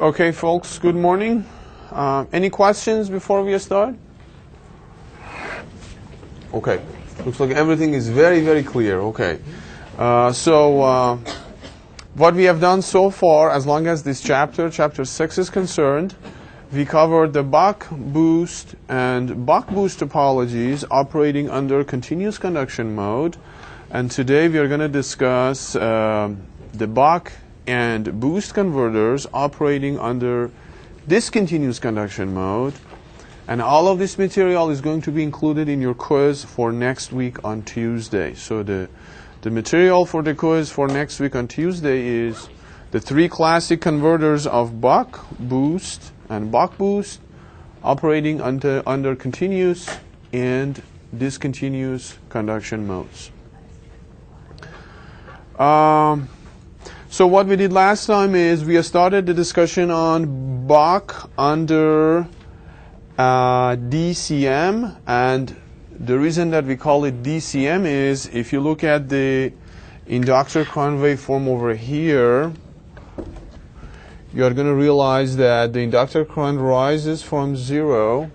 Okay, folks, good morning. Any questions before we start? Okay, looks like everything is very, very clear. Okay, so what we have done so far, as long as this chapter 6 is concerned, we covered the buck boost and buck boost topologies operating under continuous conduction mode. And today we are going to discuss the buck and boost converters operating under discontinuous conduction mode. And all of this material is going to be included in your quiz for next week on Tuesday. So the material for the quiz for next week on Tuesday is the 3 classic converters of buck boost and buck boost operating under continuous and discontinuous conduction modes. So what we did last time is we started the discussion on buck under DCM, and the reason that we call it DCM is if you look at the inductor current waveform over here, you are going to realize that the inductor current rises from 0,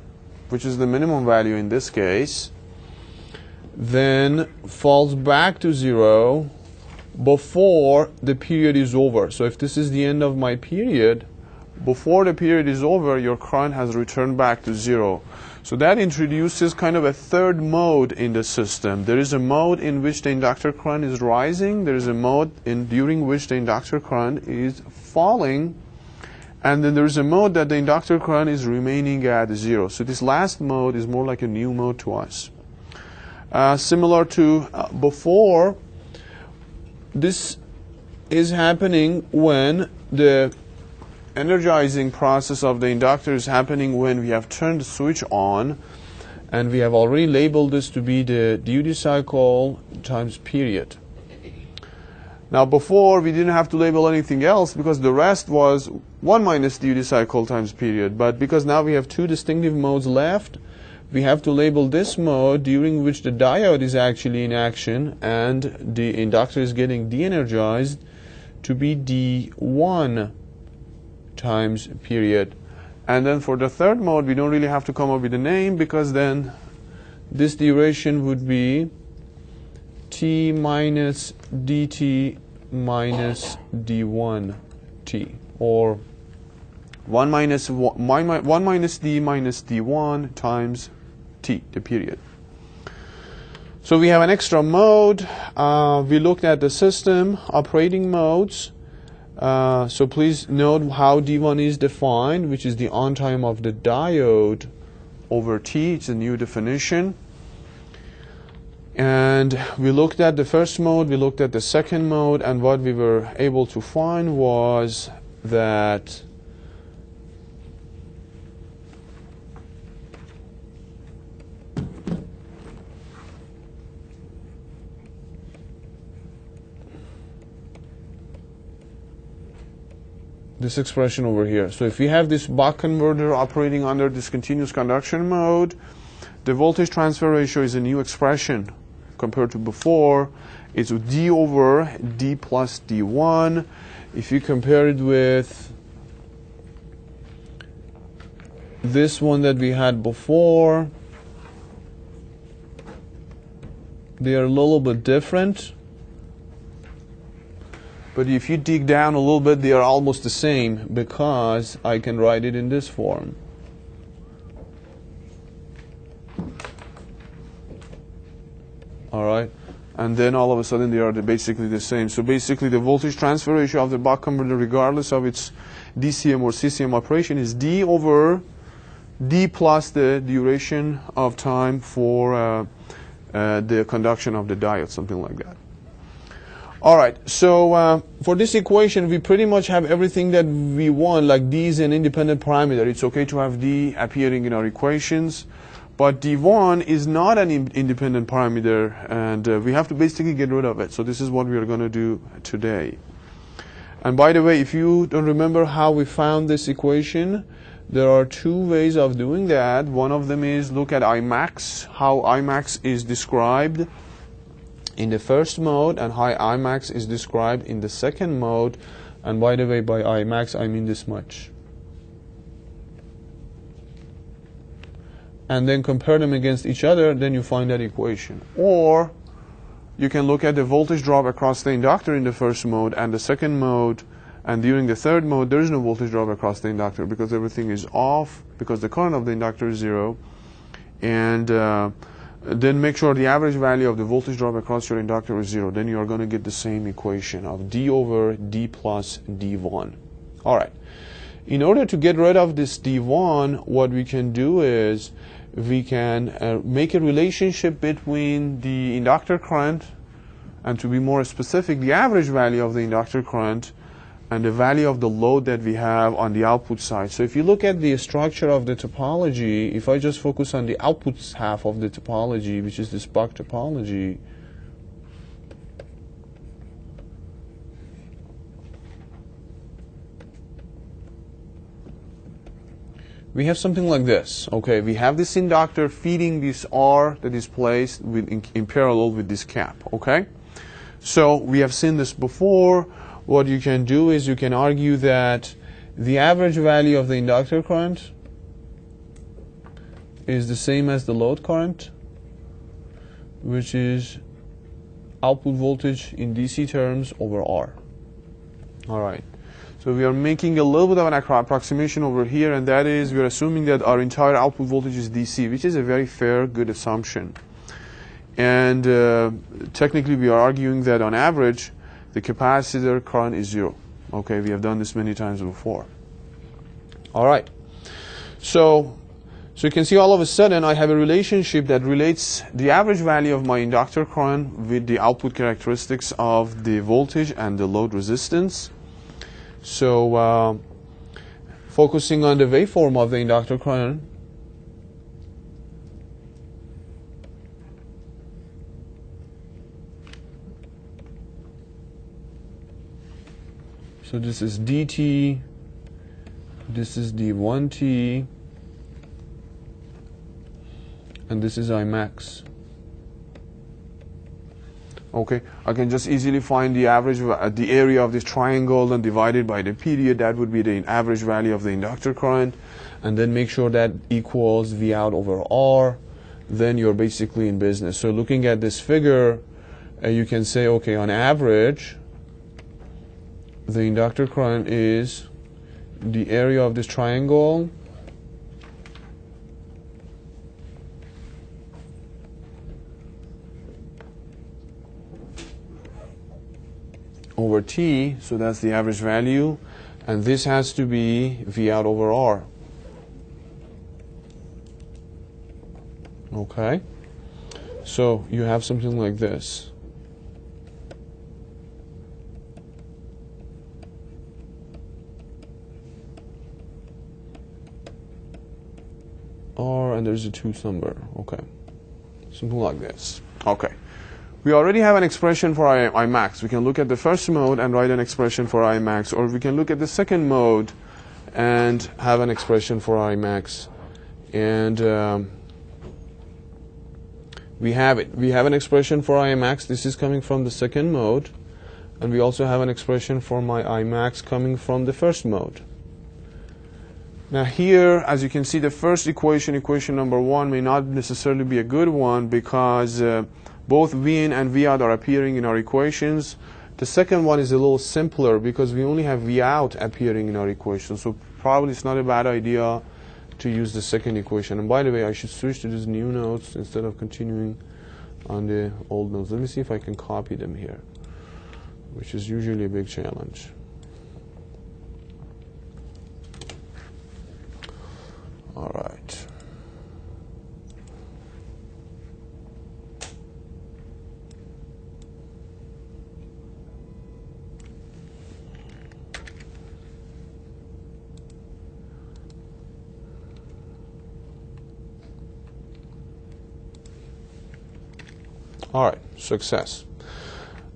which is the minimum value in this case, then falls back to 0 before the period is over. So if this is the end of my period, before the period is over, your current has returned back to 0. So that introduces kind of a third mode in the system. There is a mode in which the inductor current is rising. There is a mode during which the inductor current is falling. And then there is a mode that the inductor current is remaining at 0. So this last mode is more like a new mode to us. Similar to before, this is happening when the energizing process of the inductor is happening when we have turned the switch on, and we have already labeled this to be the duty cycle times period. Now before we didn't have to label anything else because the rest was 1 minus duty cycle times period, but because now we have 2 distinctive modes left, we have to label this mode during which the diode is actually in action and the inductor is getting de-energized to be D1 times period. And then for the third mode, we don't really have to come up with a name because then this duration would be T minus dt minus D1t, or 1 minus d minus d1 times t, the period. So we have an extra mode. We looked at the system operating modes. So please note how D1 is defined, which is the on time of the diode over T. It's a new definition. And we looked at the first mode, we looked at the second mode, and what we were able to find was that this expression over here. So if we have this buck converter operating under discontinuous conduction mode, the voltage transfer ratio is a new expression compared to before. It's D over D plus D1. If you compare it with this one that we had before, they are a little bit different. But if you dig down a little bit, they are almost the same because I can write it in this form. All right, and then all of a sudden they are basically the same. So basically the voltage transfer ratio of the buck converter, regardless of its DCM or CCM operation, is D over D plus the duration of time for the conduction of the diode, something like that. All right, so for this equation, we pretty much have everything that we want. Like D is an independent parameter. It's okay to have D appearing in our equations. But D1 is not an independent parameter, and we have to basically get rid of it. So this is what we are going to do today. And by the way, if you don't remember how we found this equation, there are 2 ways of doing that. One of them is look at Imax, how Imax is described in the first mode and how Imax is described in the second mode. And by the way, by Imax, I mean this much. and then compare them against each other, then you find that equation. Or you can look at the voltage drop across the inductor in the first mode and the second mode, and during the third mode there is no voltage drop across the inductor because everything is off, because the current of the inductor is 0. And then make sure the average value of the voltage drop across your inductor is 0. Then you are going to get the same equation of d over d plus d1. All right. In order to get rid of this d1, what we can do is we can make a relationship between the inductor current, and to be more specific, the average value of the inductor current and the value of the load that we have on the output side. So if you look at the structure of the topology, if I just focus on the output half of the topology, which is this buck topology, we have something like this. Okay, we have this inductor feeding this R that is placed in parallel with this cap. Okay, so we have seen this before. What you can do is you can argue that the average value of the inductor current is the same as the load current, which is output voltage in DC terms over R. All right. So we are making a little bit of an approximation over here, and that is we are assuming that our entire output voltage is DC, which is a very fair, good assumption. And technically we are arguing that on average the capacitor current is 0. Okay, we have done this many times before. All right. So you can see all of a sudden I have a relationship that relates the average value of my inductor current with the output characteristics of the voltage and the load resistance. So focusing on the waveform of the inductor current, so this is dt, this is d1t, and this is Imax. Okay, I can just easily find the average, the area of this triangle and divide it by the period. That would be the average value of the inductor current, and then make sure that equals V out over R. Then you're basically in business. So looking at this figure, you can say, okay, on average, the inductor current is the area of this triangle over T, so that's the average value, and this has to be V out over R. Okay, so you have something like this. R, and there's a 2 number. Okay, something like this. Okay. We already have an expression for Imax. We can look at the first mode and write an expression for Imax, or we can look at the second mode and have an expression for Imax. And we have it. We have an expression for Imax. This is coming from the second mode. And we also have an expression for my Imax coming from the first mode. Now here, as you can see, the first equation, equation number 1, may not necessarily be a good one because both V in and V out are appearing in our equations. The second one is a little simpler because we only have V out appearing in our equation. So probably it's not a bad idea to use the second equation. And by the way, I should switch to these new notes instead of continuing on the old notes. Let me see if I can copy them here, which is usually a big challenge. All right. All right, success.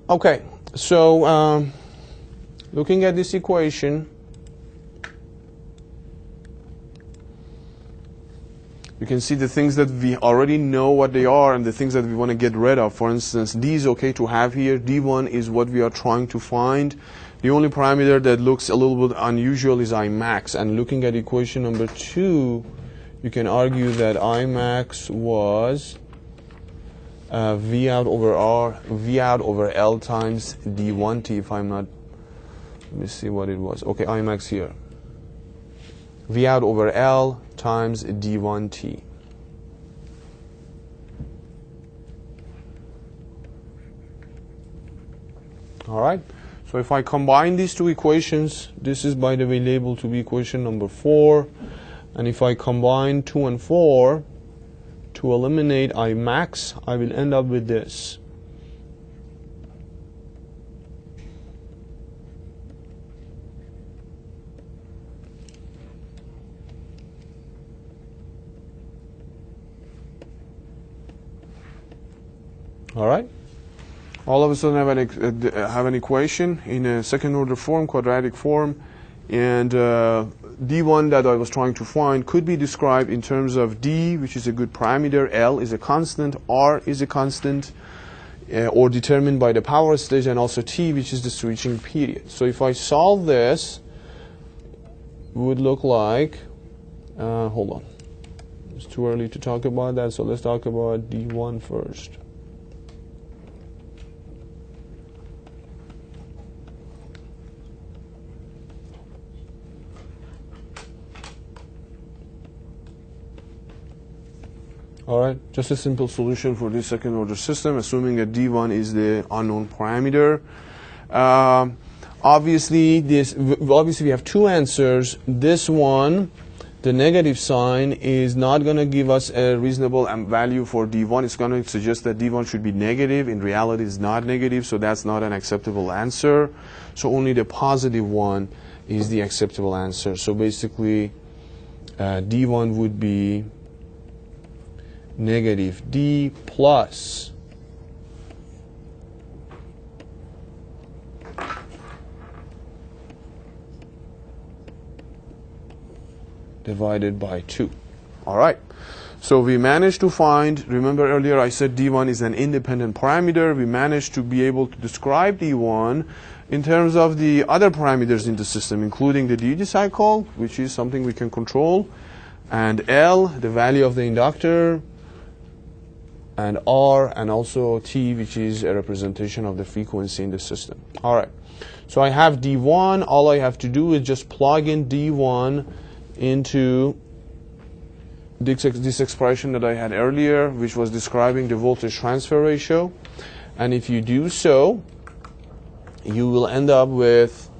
Okay, so looking at this equation, you can see the things that we already know what they are and the things that we want to get rid of. For instance, D is okay to have here. D1 is what we are trying to find. The only parameter that looks a little bit unusual is Imax. And looking at equation number 2, you can argue that I max was V out over L times D1T, if I'm not, let me see what it was. Okay, I max here. V out over L times D1T. All right. So if I combine these two equations, this is, by the way, labeled to be equation number 4. And if I combine 2 and 4 to eliminate I max, I will end up with this. All right. All of a sudden have an equation in a second order form, quadratic form, and D1 that I was trying to find could be described in terms of D, which is a good parameter, L is a constant, R is a constant, or determined by the power stage, and also T, which is the switching period. So if I solve this, it would look like, hold on, it's too early to talk about that, so let's talk about D1 first. All right, just a simple solution for this second order system, assuming that D1 is the unknown parameter. Obviously we have two answers. This one, the negative sign, is not going to give us a reasonable value for D1. It's going to suggest that D1 should be negative. In reality, it's not negative, so that's not an acceptable answer. So only the positive one is the acceptable answer. So basically, D1 would be negative D plus divided by 2. All right. So we managed to find, remember earlier I said D1 is an independent parameter. We managed to be able to describe D1 in terms of the other parameters in the system, including the duty cycle, which is something we can control, and L, the value of the inductor, and R, and also T, which is a representation of the frequency in the system. All right. So I have D1. All I have to do is just plug in D1 into this expression that I had earlier, which was describing the voltage transfer ratio. And if you do so, you will end up with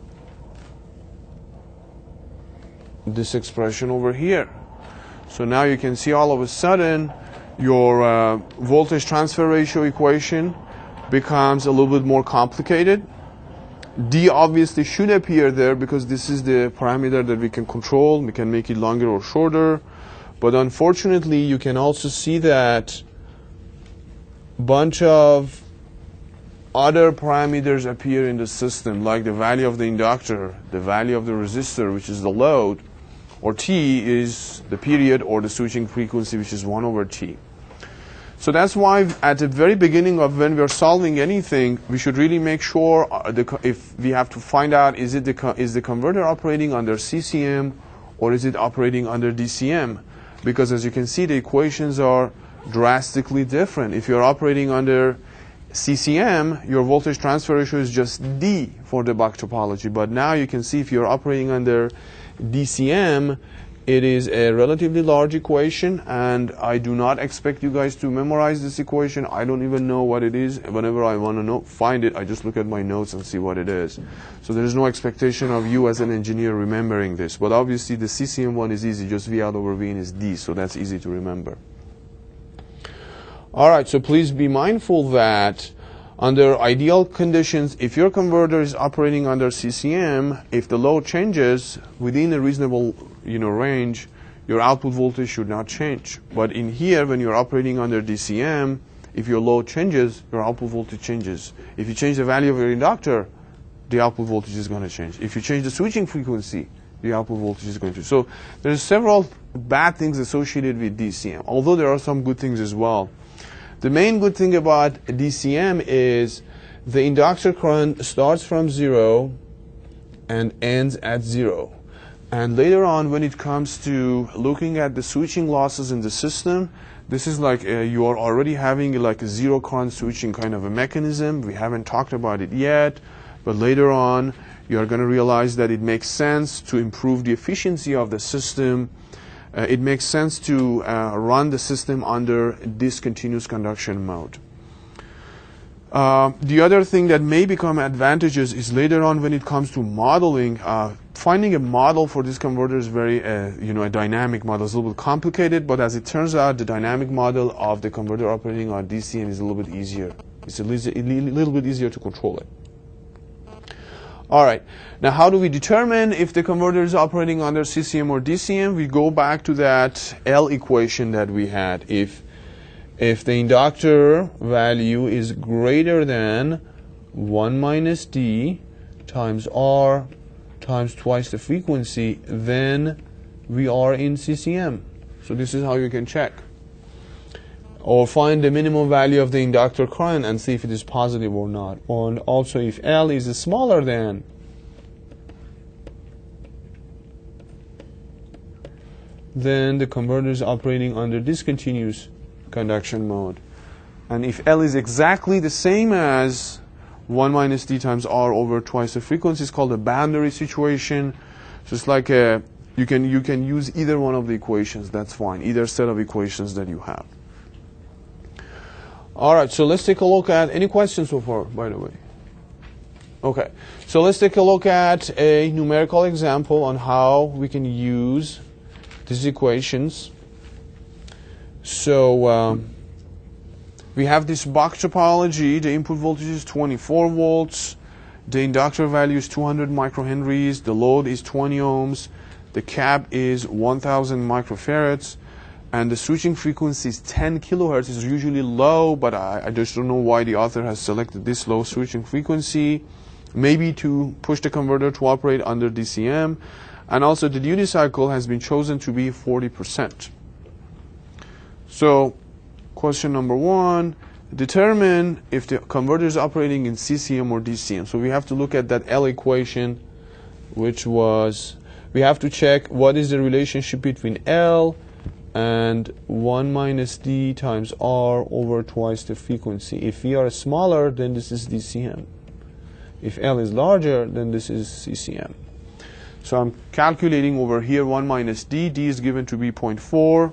this expression over here. So now you can see all of a sudden your voltage transfer ratio equation becomes a little bit more complicated. D obviously should appear there because this is the parameter that we can control. We can make it longer or shorter. But unfortunately, you can also see that a bunch of other parameters appear in the system, like the value of the inductor, the value of the resistor, which is the load, or T is the period or the switching frequency, which is 1 over T. So that's why at the very beginning of when we're solving anything, we should really make sure if we have to find out is the converter operating under CCM or is it operating under DCM? Because as you can see, the equations are drastically different. If you're operating under CCM, your voltage transfer ratio is just D for the Bach topology. But now you can see if you're operating under DCM, it is a relatively large equation, and I do not expect you guys to memorize this equation. I don't even know what it is. Whenever I want to find it, I just look at my notes and see what it is. So there is no expectation of you as an engineer remembering this. But obviously the CCM one is easy. Just V out over V in is D, so that's easy to remember. All right, so please be mindful that under ideal conditions, if your converter is operating under CCM, if the load changes within a reasonable range, your output voltage should not change. But in here, when you're operating under DCM, if your load changes, your output voltage changes. If you change the value of your inductor, the output voltage is going to change. If you change the switching frequency, the output voltage is going to. So there's several bad things associated with DCM, although there are some good things as well. The main good thing about DCM is the inductor current starts from 0 and ends at 0. And later on, when it comes to looking at the switching losses in the system, this is like you are already having like a zero current switching kind of a mechanism. We haven't talked about it yet, but later on you are going to realize that it makes sense to improve the efficiency of the system. It makes sense to run the system under discontinuous conduction mode. The other thing that may become advantageous is later on when it comes to modeling. Finding a model for this converter is very, a dynamic model. It's a little bit complicated, but as it turns out, the dynamic model of the converter operating on DCM is a little bit easier. It's a little bit easier to control it. All right. Now, how do we determine if the converter is operating under CCM or DCM? We go back to that L equation that we had. If the inductor value is greater than 1 minus D times R times twice the frequency, then we are in CCM. So this is how you can check. Or find the minimum value of the inductor current and see if it is positive or not. And also if L is smaller than, then the converter is operating under discontinuous conduction mode. And if L is exactly the same as 1 minus D times R over twice the frequency, it's called a boundary situation. So it's like you can use either one of the equations. That's fine. Either set of equations that you have. All right. So let's take a look at any questions so far, by the way. Okay. So let's take a look at a numerical example on how we can use these equations. So we have this box topology. The input voltage is 24 volts. The inductor value is 200 microhenries. The load is 20 ohms. The cap is 1000 microfarads. And the switching frequency is 10 kilohertz. It's usually low, but I just don't know why the author has selected this low switching frequency. Maybe to push the converter to operate under DCM. And also the duty cycle has been chosen to be 40%. So question number 1, determine if the converter is operating in CCM or DCM. So we have to look at that L equation, which was, we have to check what is the relationship between L and 1 minus D times R over twice the frequency. If we are smaller, then this is DCM. If L is larger, then this is CCM. So I'm calculating over here 1 minus D. D is given to be 0.4.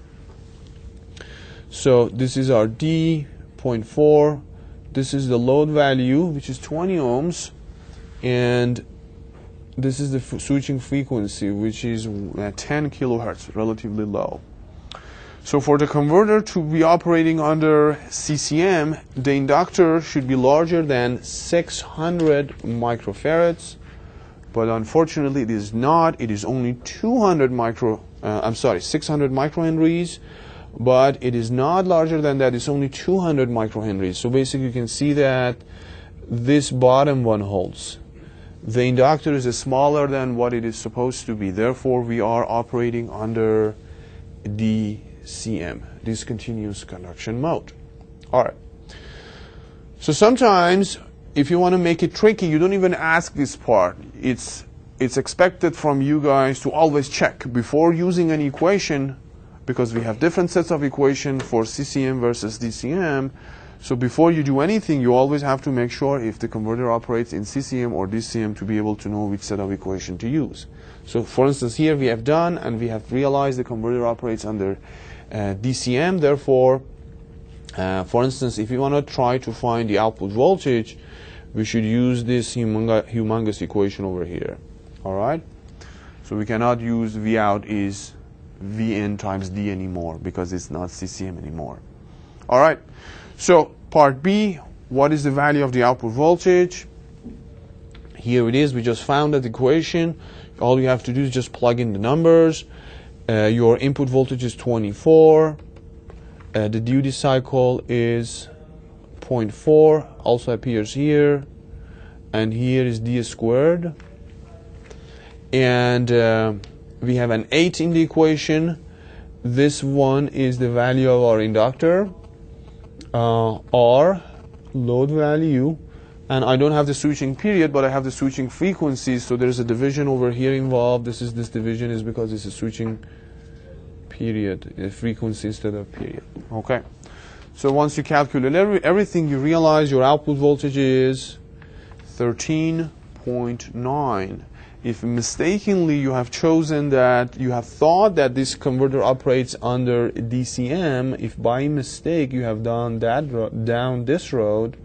So this is our D, 0.4. This is the load value, which is 20 ohms. And this is the switching frequency, which is 10 kilohertz, relatively low. So for the converter to be operating under CCM, the inductor should be larger than 600 microfarads. But unfortunately, it is not. It is only 600 microhenries. But it is not larger than that. It's only 200 microhenries. So basically, you can see that this bottom one holds. The inductor is smaller than what it is supposed to be. Therefore, we are operating under DCM, discontinuous conduction mode. All right. So sometimes, if you want to make it tricky, you don't even ask this part. It's expected from you guys to always check before using an equation, because we have different sets of equations for CCM versus DCM. So before you do anything, you always have to make sure if the converter operates in CCM or DCM to be able to know which set of equation to use. So for instance, here we have done and we have realized the converter operates under DCM. Therefore, for instance, if you want to try to find the output voltage, we should use this humongous equation over here. All right? So we cannot use V out is Vn times D anymore because it's not CCM anymore. All right. So part B, what is the value of the output voltage? Here it is. We just found that equation. All you have to do is just plug in the numbers. Your input voltage is 24. The duty cycle is 0.4. Also appears here. And here is D squared. And we have an 8 in the equation. This one is the value of our inductor. R, load value, And I don't have the switching period, but I have the switching frequencies, so there's a division over here involved. This division is because it's a switching period, a frequency instead of period. Okay. So once you calculate everything, you realize your output voltage is 13.9. If mistakenly you have chosen that, you have thought that this converter operates under DCM, if by mistake you have done that down this road,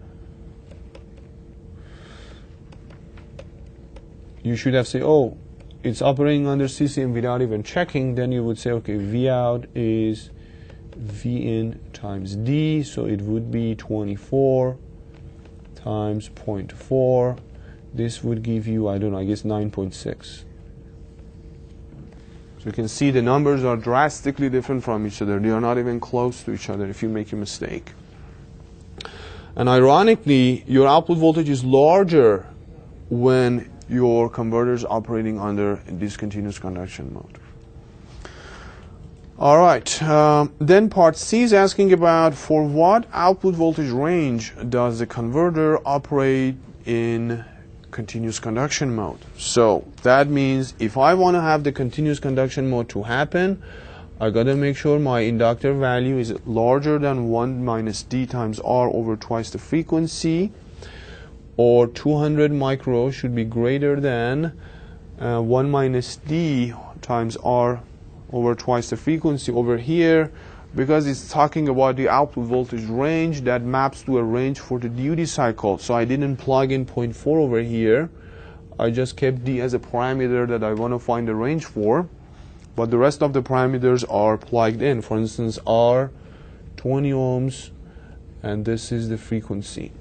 you should have said, oh, it's operating under CCM without even checking. Then you would say, okay, V out is V in times D, so it would be 24 times 0.4. This would give you, I don't know, I guess 9.6. So you can see the numbers are drastically different from each other. They are not even close to each other if you make a mistake. And ironically, your output voltage is larger when your converter is operating under discontinuous conduction mode. All right, then part C is asking about for what output voltage range does the converter operate in continuous conduction mode. So that means if I want to have the continuous conduction mode to happen, I got to make sure my inductor value is larger than 1 minus D times R over twice the frequency, or 200 micro should be greater than 1 minus D times R over twice the frequency over here, because it's talking about the output voltage range that maps to a range for the duty cycle. So I didn't plug in 0.4 over here. I just kept D as a parameter that I want to find the range for, but the rest of the parameters are plugged in. For instance, R 20 ohms, and this is the frequency.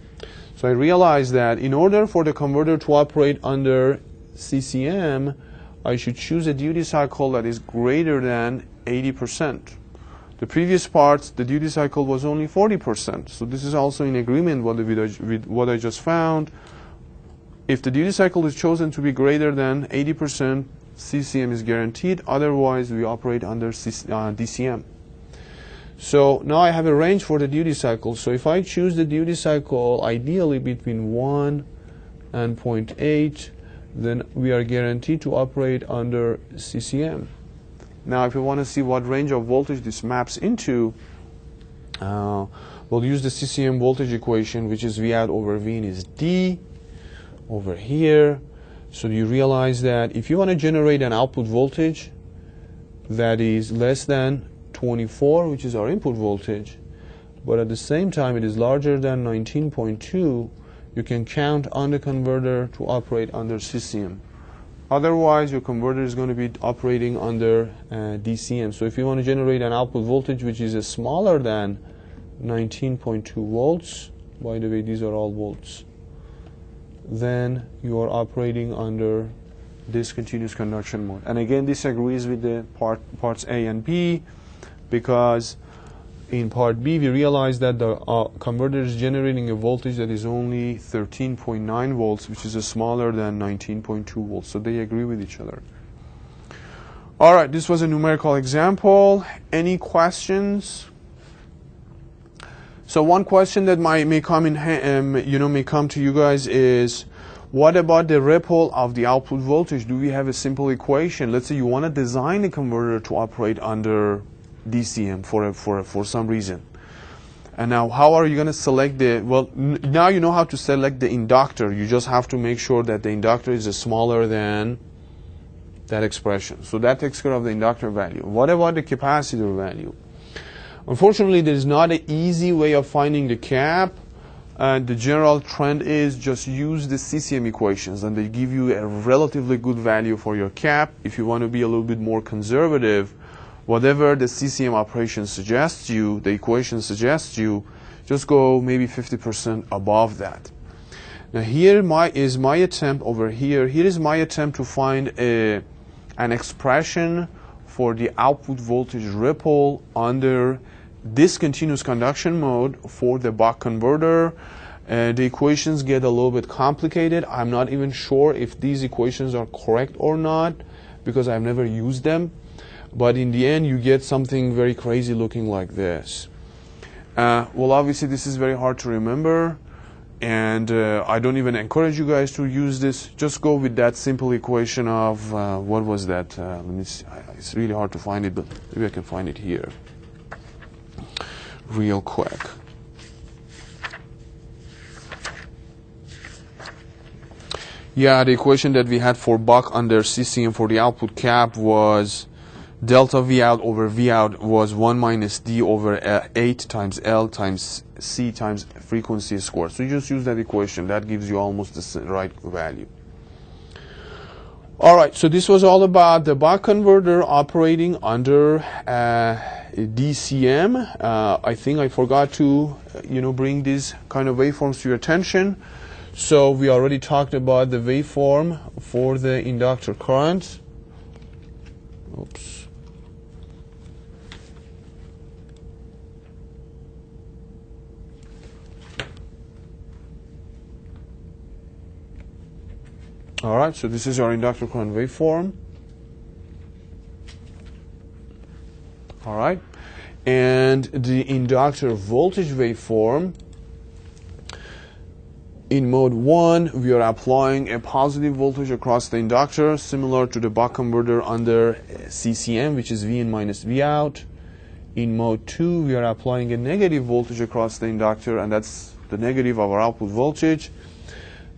So I realized that in order for the converter to operate under CCM, I should choose a duty cycle that is greater than 80%. The previous parts, the duty cycle was only 40%. So this is also in agreement with what I just found. If the duty cycle is chosen to be greater than 80%, CCM is guaranteed. Otherwise, we operate under DCM. So now I have a range for the duty cycle. So if I choose the duty cycle ideally between 1 and 0.8, then we are guaranteed to operate under CCM. Now if you want to see what range of voltage this maps into, we'll use the CCM voltage equation, which is V out over V in is D over here. So you realize that if you want to generate an output voltage that is less than 24, which is our input voltage, but at the same time it is larger than 19.2, you can count on the converter to operate under CCM. Otherwise, your converter is going to be operating under DCM. So if you want to generate an output voltage which is smaller than 19.2 volts, by the way, these are all volts, then you are operating under discontinuous conduction mode. And again, this agrees with the parts A and B, because in part B we realize that the converter is generating a voltage that is only 13.9 volts, which is smaller than 19.2 volts. So they agree with each other. All right, this was a numerical example. Any questions? So one question that may come to you guys is, what about the ripple of the output voltage? Do we have a simple equation? Let's say you want to design a converter to operate under DCM for some reason. And now how are you going to select now you know how to select the inductor. You just have to make sure that the inductor is smaller than that expression. So that takes care of the inductor value. What about the capacitor value? Unfortunately, there is not an easy way of finding the cap. And the general trend is just use the CCM equations, and they give you a relatively good value for your cap. If you want to be a little bit more conservative, whatever the CCM operation suggests you, the equation suggests you, just go maybe 50% above that. Now here is my attempt over here. Here is my attempt to find an expression for the output voltage ripple under discontinuous conduction mode for the buck converter. The equations get a little bit complicated. I'm not even sure if these equations are correct or not, because I've never used them. But in the end, you get something very crazy looking like this. Well, obviously, this is very hard to remember. And I don't even encourage you guys to use this. Just go with that simple equation of, what was that? Let me see. It's really hard to find it, but maybe I can find it here real quick. Yeah, the equation that we had for Buck under CCM for the output cap was delta V out over V out was 1 minus D over 8 times L times C times frequency squared. So you just use that equation. That gives you almost the right value. All right, so this was all about the Buck converter operating under DCM. I think I forgot to, bring these kind of waveforms to your attention. So we already talked about the waveform for the inductor current. Oops. All right, so this is our inductor current waveform. All right, and the inductor voltage waveform. In mode 1, we are applying a positive voltage across the inductor, similar to the buck converter under CCM, which is Vin minus V out. In mode 2, we are applying a negative voltage across the inductor, and that's the negative of our output voltage.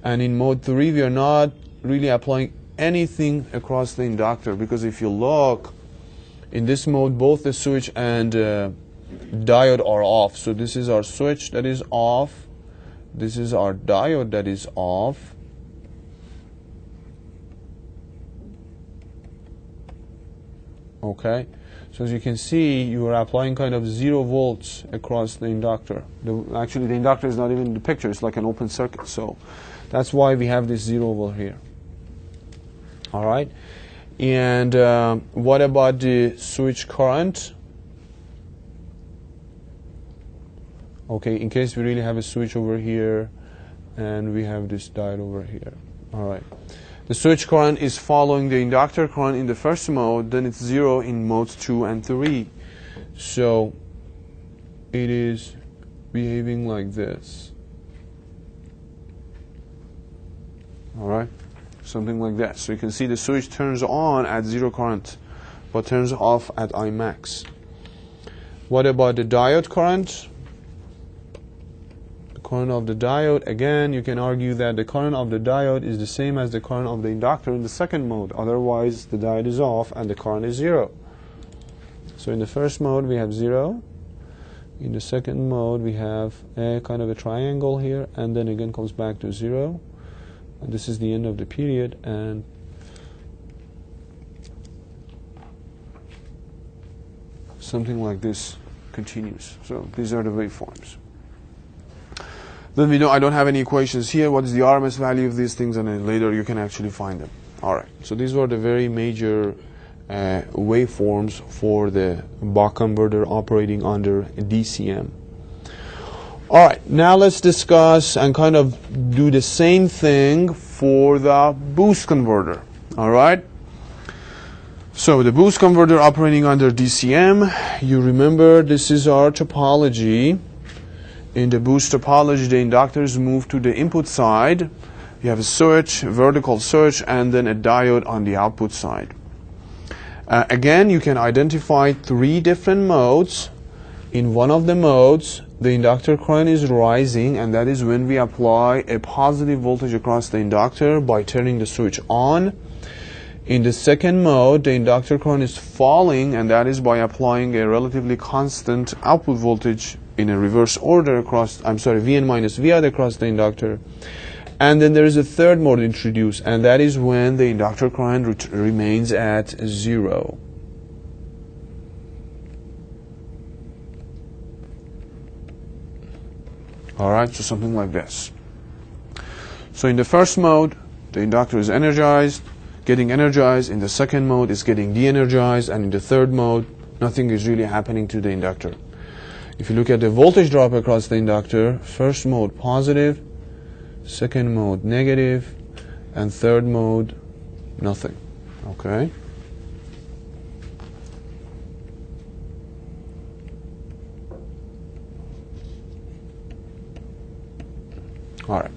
And in mode 3, we are not really applying anything across the inductor, because if you look, in this mode, both the switch and diode are off. So this is our switch that is off. This is our diode that is off. Okay, so as you can see, you are applying kind of 0 volts across the inductor. Actually, the inductor is not even in the picture. It's like an open circuit. So that's why we have this 0 volt here. All right, and what about the switch current? Okay, in case we really have a switch over here and we have this diode over here. All right. The switch current is following the inductor current in the first mode, then it's 0 in modes 2 and 3. So it is behaving like this. All right, something like that. So you can see the switch turns on at 0 current, but turns off at I max. What about the diode current? Current of the diode, again, you can argue that the current of the diode is the same as the current of the inductor in the second mode. Otherwise, the diode is off and the current is 0. So in the first mode, we have 0. In the second mode, we have a kind of a triangle here, and then again comes back to 0. And this is the end of the period, and something like this continues. So these are the waveforms. Then we know I don't have any equations here. What is the RMS value of these things? And then later you can actually find them. All right. So these were the very major waveforms for the buck converter operating under DCM. All right. Now let's discuss and kind of do the same thing for the boost converter. All right. So the boost converter operating under DCM, you remember this is our topology. In the boost topology, the inductors move to the input side. You have a switch, vertical switch, and then a diode on the output side. Again, you can identify 3 different modes. In one of the modes, the inductor current is rising, and that is when we apply a positive voltage across the inductor by turning the switch on. In the second mode, the inductor current is falling, and that is by applying a relatively constant output voltage in a reverse order across, Vn minus V out across the inductor. And then there is a third mode introduced, and that is when the inductor current remains at 0. All right, so something like this. So in the first mode, the inductor is energized, getting energized. In the second mode, it's getting de-energized. And in the third mode, nothing is really happening to the inductor. If you look at the voltage drop across the inductor, first mode positive, second mode negative, and third mode nothing. Okay? All right.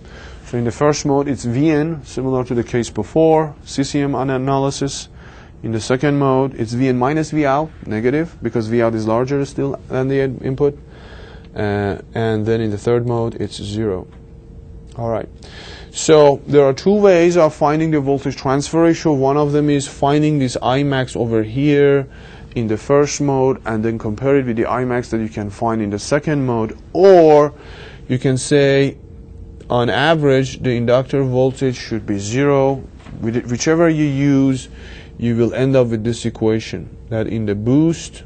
So in the first mode, it's Vn, similar to the case before, CCM analysis. In the second mode, it's Vn minus Vout, negative, because Vout is larger still than the input. And then in the third mode, it's 0. All right. So there are two ways of finding the voltage transfer ratio. One of them is finding this Imax over here in the first mode and then compare it with the Imax that you can find in the second mode. Or you can say, on average, the inductor voltage should be 0. Whichever you use, you will end up with this equation, that in the boost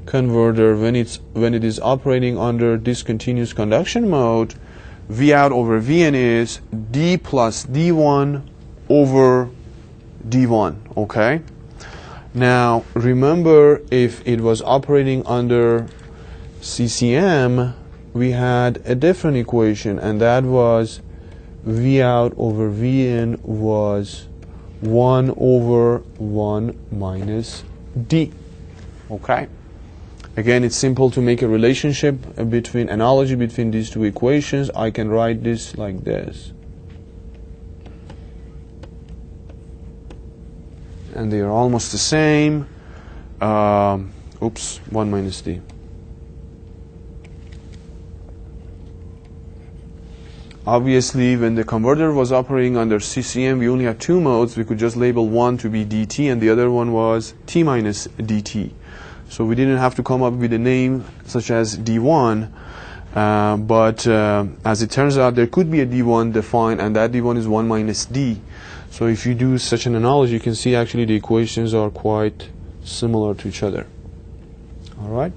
converter, when it is operating under discontinuous conduction mode, V out over Vn is D plus D1 over D1, okay? Now, remember, if it was operating under CCM, we had a different equation, and that was V out over Vn was 1 over 1 minus D, okay? Again, it's simple to make a relationship analogy between these two equations. I can write this like this. And they are almost the same. 1 minus D. Obviously, when the converter was operating under CCM, we only had two modes. We could just label one to be dt, and the other one was T minus dt. So we didn't have to come up with a name such as D1, but as it turns out, there could be a D1 defined, and that D1 is 1 minus D. So if you do such an analogy, you can see actually the equations are quite similar to each other. All right.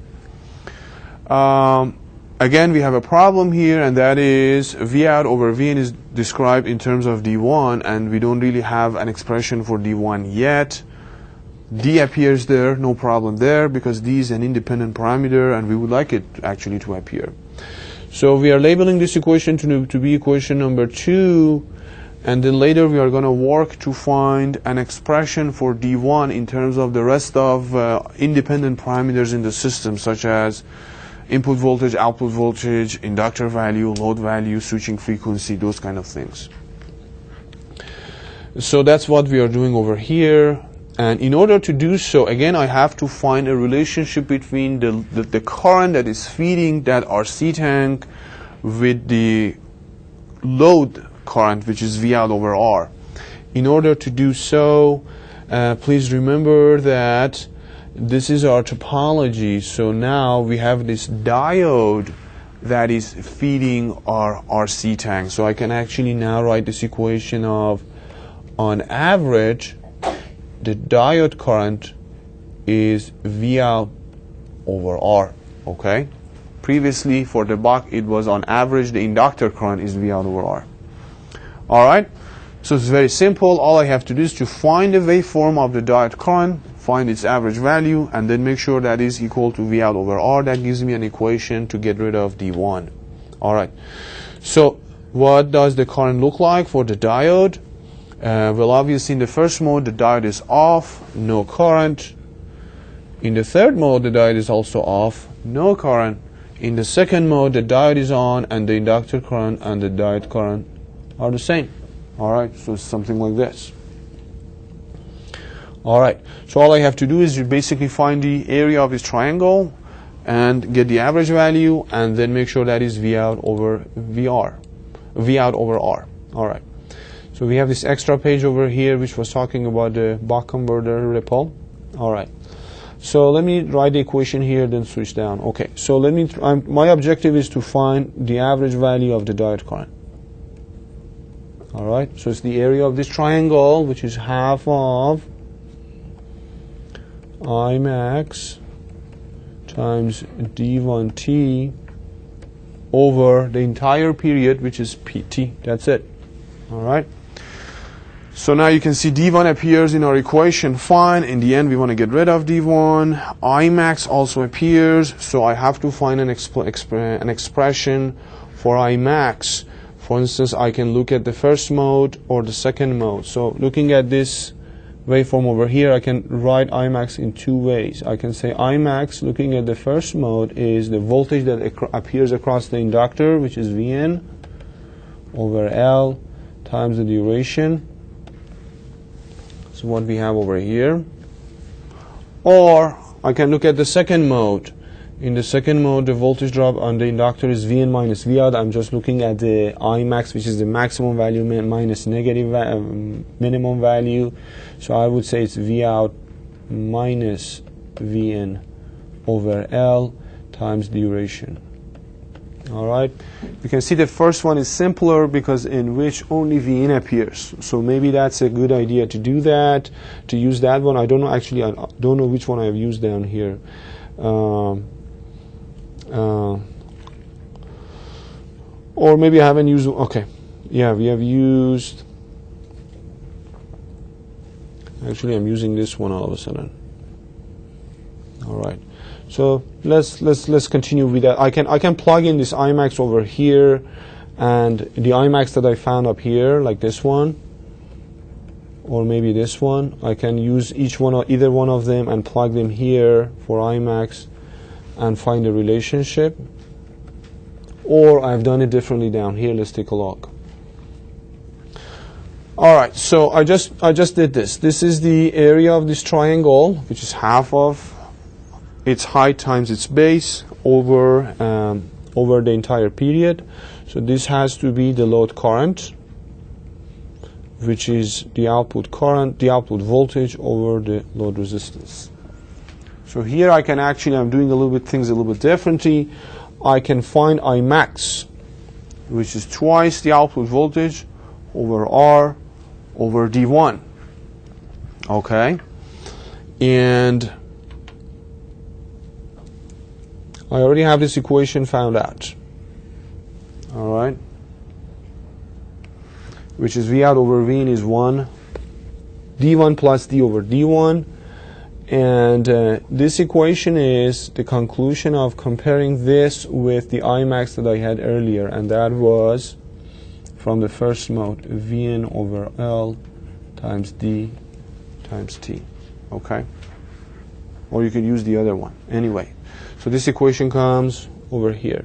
Again, we have a problem here, and that is V out over Vn is described in terms of D1, and we don't really have an expression for D1 yet. D appears there, no problem there, because D is an independent parameter, and we would like it actually to appear. So we are labeling this equation to be equation number 2, and then later we are going to work to find an expression for D1 in terms of the rest of independent parameters in the system, such as input voltage, output voltage, inductor value, load value, switching frequency, those kind of things. So that's what we are doing over here. And in order to do so, again, I have to find a relationship between the current that is feeding that RC tank with the load current, which is V out over R. In order to do so, please remember that this is our topology. So now we have this diode that is feeding our RC tank. So I can actually now write this equation of, on average, the diode current is V out over R, okay? Previously, for the buck, it was on average, the inductor current is V out over R. All right? So it's very simple. All I have to do is to find the waveform of the diode current, find its average value, and then make sure that is equal to V out over R. That gives me an equation to get rid of D1. All right. So what does the current look like for the diode? Well, obviously, in the first mode, the diode is off, no current. In the third mode, the diode is also off, no current. In the second mode, the diode is on, and the inductor current and the diode current are the same. All right, so it's something like this. All right, so all I have to do is you basically find the area of this triangle and get the average value, and then make sure that is V out over VR, V out over R. All right. So we have this extra page over here which was talking about the buck converter ripple. All right. So let me write the equation here, then switch down. Okay. So let me. My objective is to find the average value of the diode current. All right. So it's the area of this triangle, which is half of Imax times D1T over the entire period, which is PT. That's it. All right. So now you can see D1 appears in our equation fine. In the end, we want to get rid of D1. Imax also appears, so I have to find an expression for Imax. For instance, I can look at the first mode or the second mode. So looking at this waveform over here, I can write Imax in two ways. I can say Imax, looking at the first mode, is the voltage that appears across the inductor, which is Vn over L times the duration. So what we have over here. Or I can look at the second mode. In the second mode, the voltage drop on the inductor is Vn minus Vout. I'm just looking at the Imax, which is the maximum value minus negative minimum value. So I would say it's Vout minus Vn over L times duration. All right. You can see the first one is simpler because in which only Vn appears. So maybe that's a good idea to do that, to use that one. I don't know, actually, I don't know which one I have used down here. Or maybe I haven't used, okay. Yeah, we have used, actually I'm using this one all of a sudden. All right. So let's continue with that. I can plug in this Imax over here and the Imax that I found up here, like this one, or maybe this one. I can use each one or either one of them and plug them here for Imax and find a relationship. Or I've done it differently down here. Let's take a look. All right, so I just did this. This is the area of this triangle, which is half of its height times its base over the entire period. So this has to be the load current, which is the output current, the output voltage over the load resistance. So here I can actually, I'm doing things a little bit differently. I can find Imax, which is twice the output voltage over R over D1. Okay? And I already have this equation found out. All right? Which is V out over Vin is 1, D1 plus D over D1. And this equation is the conclusion of comparing this with the Imax that I had earlier, and that was from the first mode, Vn over L times D times T. Okay? Or you could use the other one. Anyway, so this equation comes over here.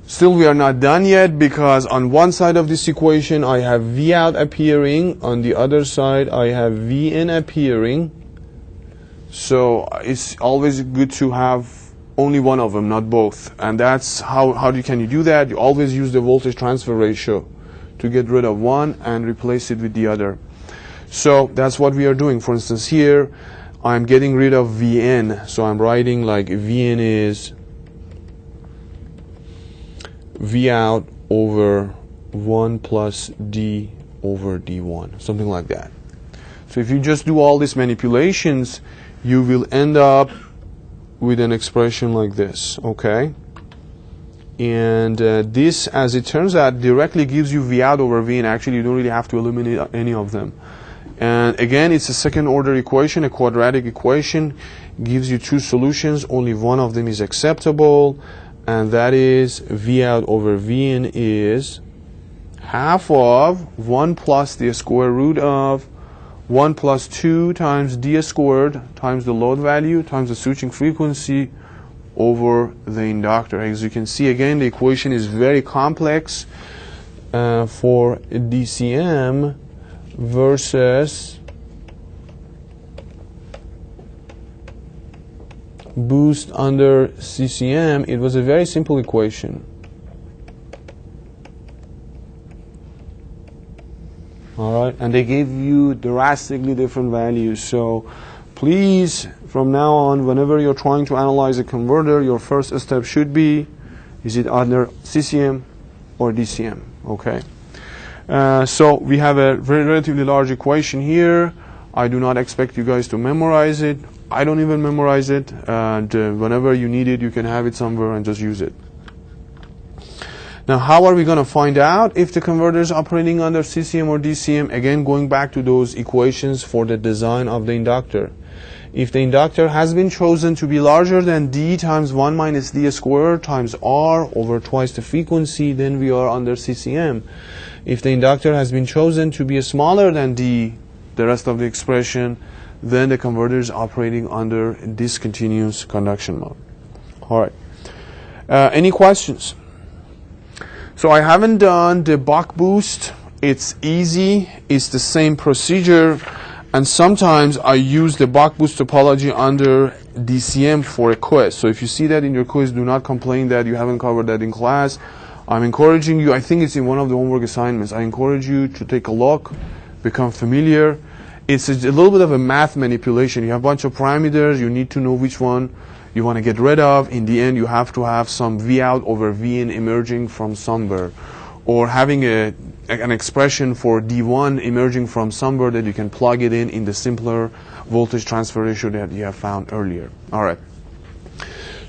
Still, we are not done yet, because on one side of this equation I have V out appearing, on the other side I have V in appearing. So it's always good to have only one of them, not both. And that's how can you do that? You always use the voltage transfer ratio to get rid of one and replace it with the other. So that's what we are doing. For instance, here I'm getting rid of Vn. So I'm writing like Vn is V out over 1 plus D over D1, something like that. So if you just do all these manipulations, you will end up with an expression like this, okay? And this, as it turns out, directly gives you V out over V, and actually you don't really have to eliminate any of them. And again, it's a second order equation, a quadratic equation, gives you two solutions, only one of them is acceptable. And that is V out over Vn is half of 1 plus the square root of 1 plus 2 times d squared times the load value times the switching frequency over the inductor. As you can see, again, the equation is very complex for DCM versus boost under CCM. It was a very simple equation. All right, and they gave you drastically different values. So please, from now on, whenever you're trying to analyze a converter, your first step should be, is it under CCM or DCM? Okay. So we have a very relatively large equation here. I do not expect you guys to memorize it. I don't even memorize it, and whenever you need it, you can have it somewhere and just use it. Now, how are we going to find out if the converter is operating under CCM or DCM? Again, going back to those equations for the design of the inductor. If the inductor has been chosen to be larger than D times 1 minus D squared times R over twice the frequency, then we are under CCM. If the inductor has been chosen to be smaller than D, the rest of the expression, then the converter is operating under discontinuous conduction mode. All right. Any questions? So I haven't done the buck boost. It's easy. It's the same procedure. And sometimes I use the buck boost topology under DCM for a quiz. So if you see that in your quiz, do not complain that you haven't covered that in class. I'm encouraging you, I think it's in one of the homework assignments, I encourage you to take a look, become familiar. It's a little bit of a math manipulation. You have a bunch of parameters, you need to know which one you want to get rid of. In the end, you have to have some V out over V in emerging from somewhere, or having an expression for D1 emerging from somewhere that you can plug it in the simpler voltage transfer ratio that you have found earlier. All right.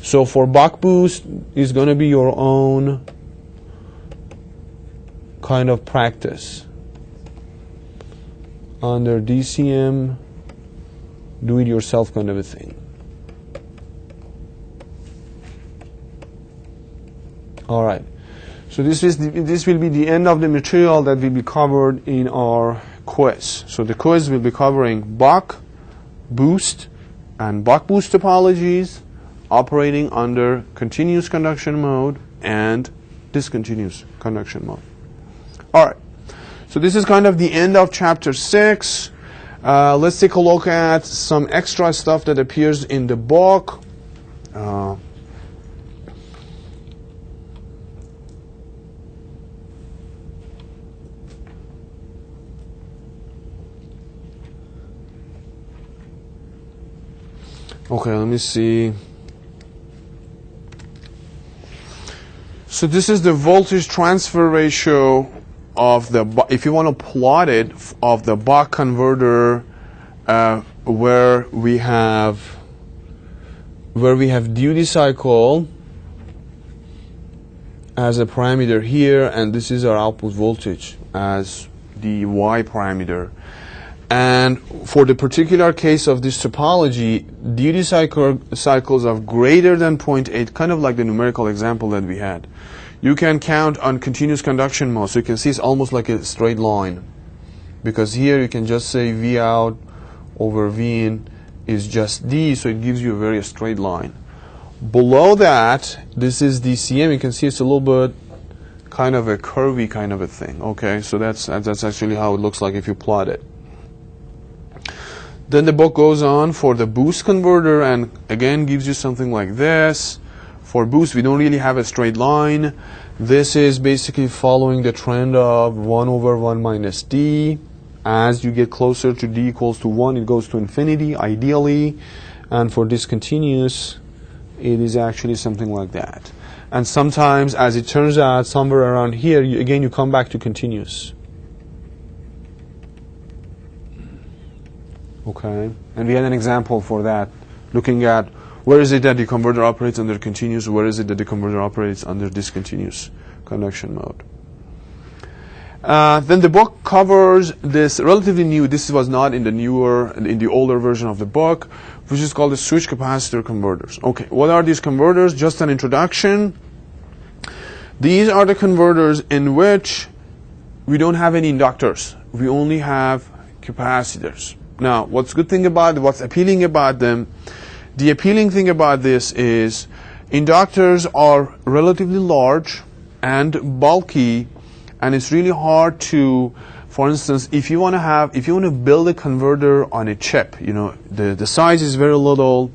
So for buck boost, is going to be your own kind of practice. Under DCM, do it yourself kind of a thing. All right. So this will be the end of the material that will be covered in our quiz. So the quiz will be covering buck boost and buck boost topologies operating under continuous conduction mode and discontinuous conduction mode. All right. So this is kind of the end of chapter 6. Let's take a look at some extra stuff that appears in the book. Okay, let me see. So this is the voltage transfer ratio of the, if you want to plot it, of the buck converter where we have duty cycle as a parameter here, and this is our output voltage as the Y parameter. And for the particular case of this topology, duty cycles of greater than 0.8, kind of like the numerical example that we had. You can count on continuous conduction mode, so you can see it's almost like a straight line. Because here you can just say V out over V in is just D, so it gives you a very straight line. Below that, this is DCM. You can see it's a little bit kind of a curvy kind of a thing. Okay, so that's actually how it looks like if you plot it. Then the book goes on for the boost converter and again gives you something like this. For boost, we don't really have a straight line. This is basically following the trend of 1 over 1 minus D. As you get closer to D equals to 1, it goes to infinity, ideally. And for discontinuous, it is actually something like that. And sometimes, as it turns out, somewhere around here, you come back to continuous. Okay, and we had an example for that, looking at where is it that the converter operates under continuous, where is it that the converter operates under discontinuous conduction mode. Then the book covers this relatively new, this was not in the older version of the book, which is called the switch capacitor converters. Okay, what are these converters? Just an introduction. These are the converters in which we don't have any inductors. We only have capacitors. Now, what's appealing about them? The appealing thing about this is inductors are relatively large and bulky, and it's really hard to, for instance, if you want to build a converter on a chip, the size is very little.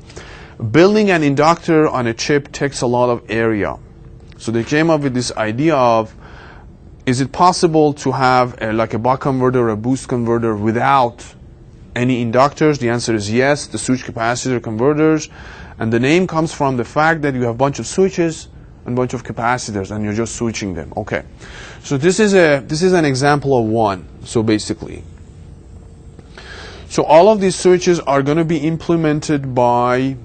Building an inductor on a chip takes a lot of area. So they came up with this idea of, is it possible to have like a buck converter or a boost converter without any inductors? The answer is yes, the switch capacitor converters. And the name comes from the fact that you have a bunch of switches and a bunch of capacitors and you're just switching them. Okay. So this is an example of one. So basically, so all of these switches are going to be implemented by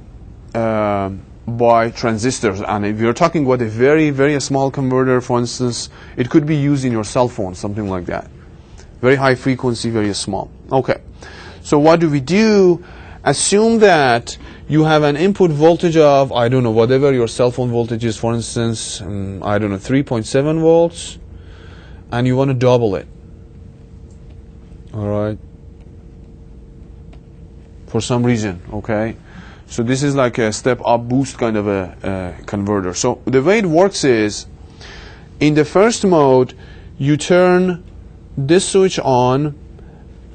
transistors. And if you're talking about a very, very small converter, for instance, it could be used in your cell phone, something like that. Very high frequency, very small. Okay. So what do? Assume that you have an input voltage of, I don't know, whatever your cell phone voltage is, for instance, 3.7 volts. and you want to double it. All right. For some reason, okay. So this is like a step up boost kind of a converter. So the way it works is, in the first mode, you turn this switch on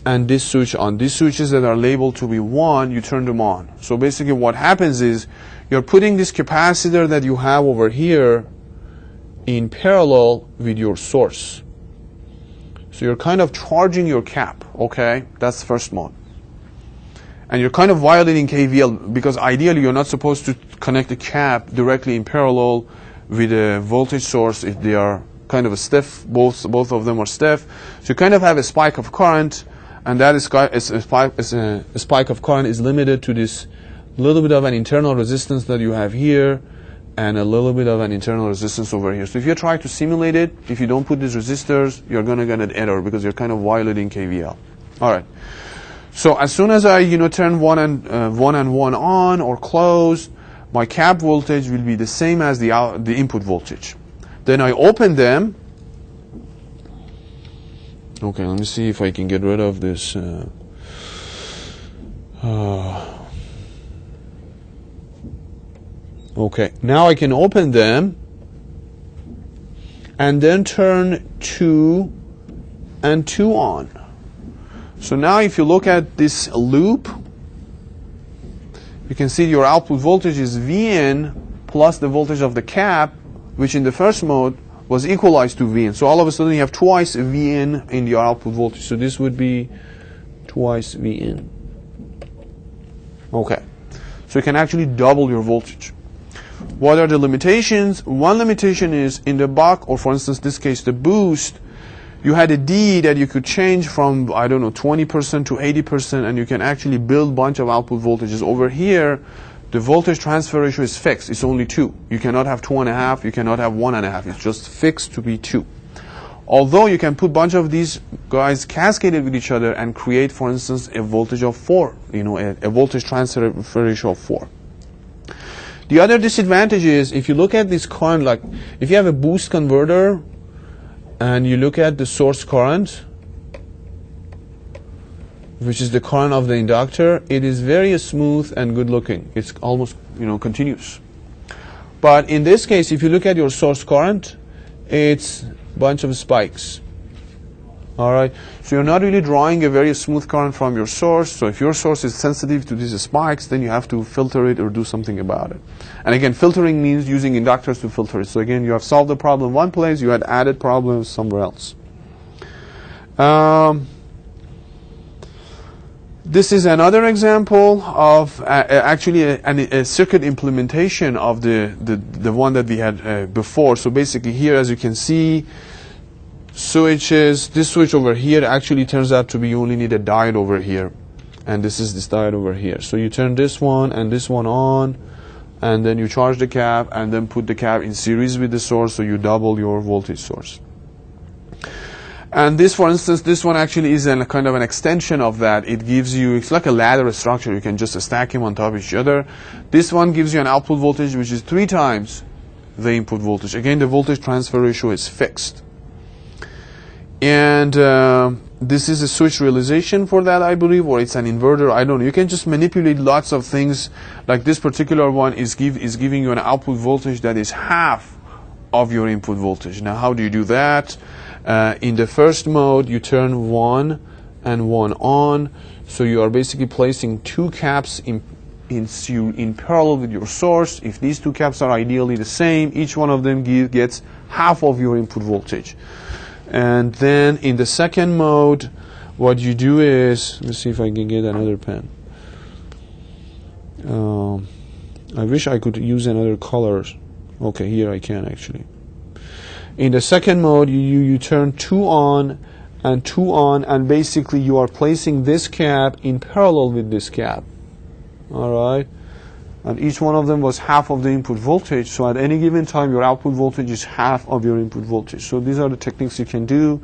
and this switch on. These switches that are labeled to be 1, you turn them on. So basically what happens is, you're putting this capacitor that you have over here in parallel with your source. So you're kind of charging your cap, okay? That's first mode. And you're kind of violating KVL, because ideally you're not supposed to connect the cap directly in parallel with a voltage source if they are kind of a stiff, both of them are stiff. So you kind of have a spike of current, and that a spike of current is limited to this little bit of an internal resistance that you have here, and a little bit of an internal resistance over here. So if you try to simulate it, if you don't put these resistors, you're going to get an error because you're kind of violating KVL. All right. So as soon as I turn 1 and 1 on or close, my cap voltage will be the same as the input voltage. Then I open them. Okay, let me see if I can get rid of this. Okay, now I can open them and then turn 2 and 2 on. So now if you look at this loop, you can see your output voltage is Vn plus the voltage of the cap, which in the first mode was equalized to Vn. So all of a sudden you have twice Vn in your output voltage. So this would be twice Vn. Okay. So you can actually double your voltage. What are the limitations? One limitation is in the buck, or for instance, this case, the boost, you had a D that you could change from, I don't know, 20% to 80%, and you can actually build a bunch of output voltages. Over here, the voltage transfer ratio is fixed. It's only 2. You cannot have 2.5. You cannot have 1.5. It's just fixed to be 2. Although you can put a bunch of these guys cascaded with each other and create, for instance, a voltage of 4, a voltage transfer ratio of 4. The other disadvantage is, if you look at this current, like if you have a boost converter and you look at the source current, which is the current of the inductor, it is very smooth and good looking. It's almost continuous. But in this case, if you look at your source current, it's a bunch of spikes. All right, so you're not really drawing a very smooth current from your source. So if your source is sensitive to these spikes, then you have to filter it or do something about it. And again, filtering means using inductors to filter it. So again, you have solved the problem one place, you had added problems somewhere else. This is another example of actually a circuit implementation of the one that we had before. So basically here, as you can see, switches, this switch over here actually turns out to be, you only need a diode over here, and this is this diode over here. So you turn this one and this one on, and then you charge the cap and then put the cap in series with the source, so you double your voltage source. And this, for instance, this one actually is a kind of an extension of that. It gives you, it's like a ladder structure. You can just stack them on top of each other. This one gives you an output voltage which is 3 times the input voltage. Again, the voltage transfer ratio is fixed. And this is a switch realization for that, I believe, or it's an inverter. I don't know. You can just manipulate lots of things. Like this particular one is giving you an output voltage that is half of your input voltage. Now, how do you do that? In the first mode, you turn 1 and 1 on. So you are basically placing 2 caps in parallel with your source. If these 2 caps are ideally the same, each one of them gets half of your input voltage. And then in the second mode, what you do is, let's see if I can get another pen. I wish I could use another color. Okay, here I can actually. In the second mode, you turn 2 on and 2 on, and basically you are placing this cap in parallel with this cap. All right. And each one of them was half of the input voltage. So at any given time, your output voltage is half of your input voltage. So these are the techniques you can do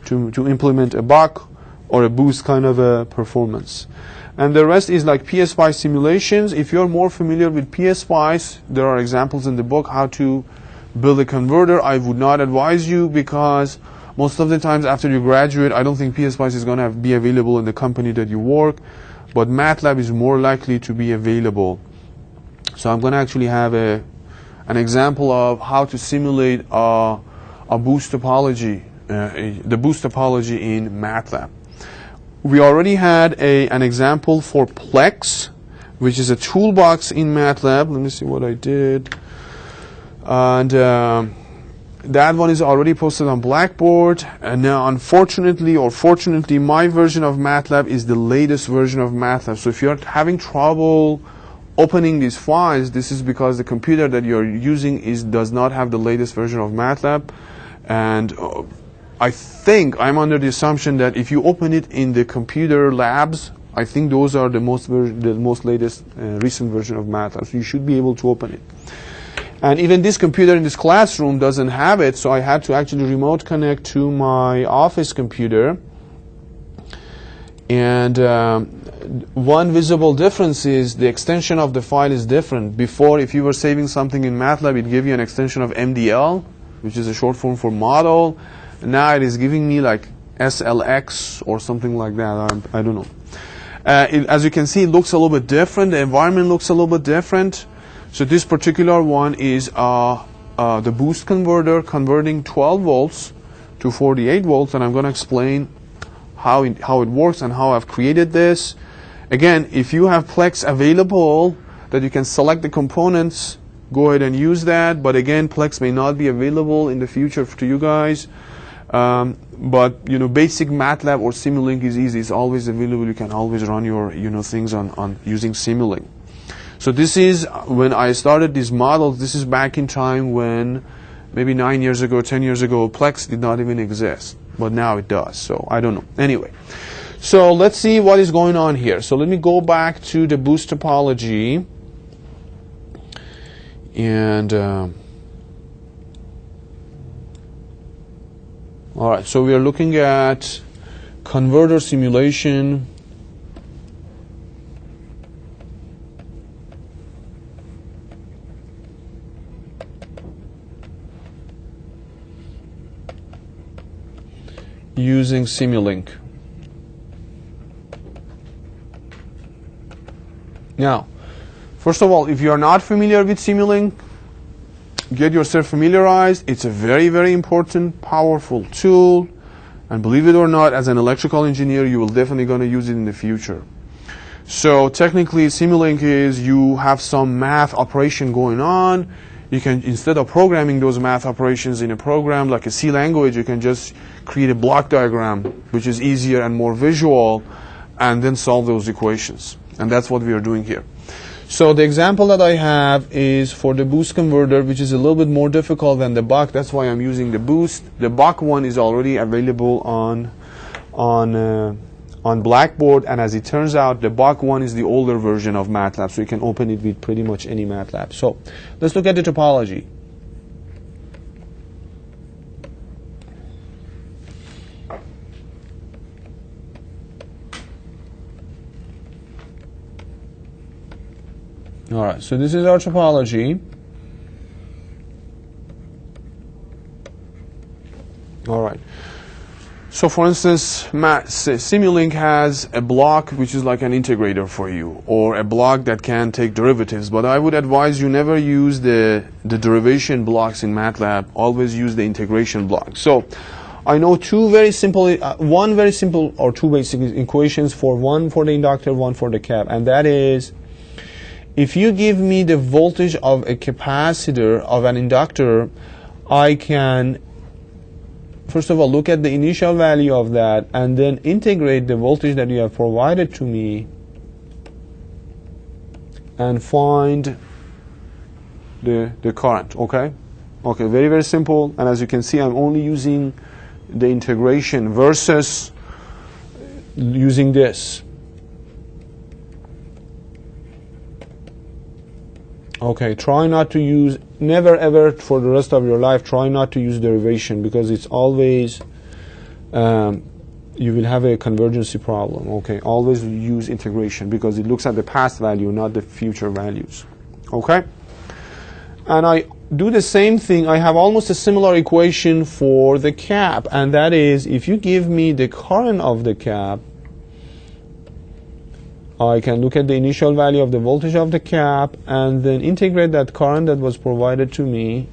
to implement a buck or a boost kind of a performance. And the rest is like PSpice simulations. If you're more familiar with PSpice, there are examples in the book how to build a converter. I would not advise you, because Most of the times after you graduate, I don't think PSpice is going to be available in the company that you work, but MATLAB is more likely to be available. So I'm going to actually have an example of how to simulate a boost topology, the boost topology in MATLAB. We already had an example for Plex, which is a toolbox in MATLAB. Let me see what I did. And that one is already posted on Blackboard. And now, unfortunately or fortunately, my version of MATLAB is the latest version of MATLAB. So if you're having trouble opening these files, this is because the computer that you're using does not have the latest version of MATLAB. And I think I'm under the assumption that if you open it in the computer labs, I think those are the most latest recent version of MATLAB. So you should be able to open it. And even this computer in this classroom doesn't have it, so I had to actually remote connect to my office computer. And one visible difference is the extension of the file is different. Before, if you were saving something in MATLAB, it gave you an extension of MDL, which is a short form for model. Now it is giving me like SLX or something like that. I don't know. As you can see, it looks a little bit different. The environment looks a little bit different. So this particular one is the boost converter converting 12 volts to 48 volts, and I'm going to explain how it works and how I've created this. Again, if you have Plex available that you can select the components, go ahead and use that. But again, Plex may not be available in the future to you guys. But you know, basic MATLAB or Simulink is easy. It's always available. You can always run your things on using Simulink. So this is when I started these models. This is back in time when maybe 9 years ago, 10 years ago, Plex did not even exist, but now it does. So I don't know. Anyway, so let's see what is going on here. So let me go back to the boost topology, and all right. So we are looking at converter simulation. Using Simulink. Now, first of all, if you are not familiar with Simulink, get yourself familiarized. It's a very, very important, powerful tool. And believe it or not, as an electrical engineer, you will definitely going to use it in the future. So technically, Simulink is you have some math operation going on. You can, instead of programming those math operations in a program like a C language, you can just create a block diagram, which is easier and more visual, and then solve those equations. And that's what we are doing here. So the example that I have is for the boost converter, which is a little bit more difficult than the buck. That's why I'm using the boost. The buck one is already available on Blackboard, and as it turns out, the buck one is the older version of MATLAB, so you can open it with pretty much any MATLAB. So let's look at the topology. All right, so this is our topology. All right. So for instance, Simulink has a block which is like an integrator for you, or a block that can take derivatives. But I would advise you never use the derivation blocks in MATLAB. Always use the integration block. So I know two very simple, one very simple or two basic equations, for one for the inductor, one for the cap, and that is, if you give me the voltage of a capacitor of an inductor, I can first of all look at the initial value of that and then integrate the voltage that you have provided to me and find the current. Okay, very, very simple. And as you can see, I'm only using the integration versus using this. Okay, try not to use, never ever for the rest of your life, try not to use derivation, because it's always, you will have a convergency problem. Okay, always use integration because it looks at the past value, not the future values. Okay, and I do the same thing, I have almost a similar equation for the cap, and that is, if you give me the current of the cap, I can look at the initial value of the voltage of the cap and then integrate that current that was provided to me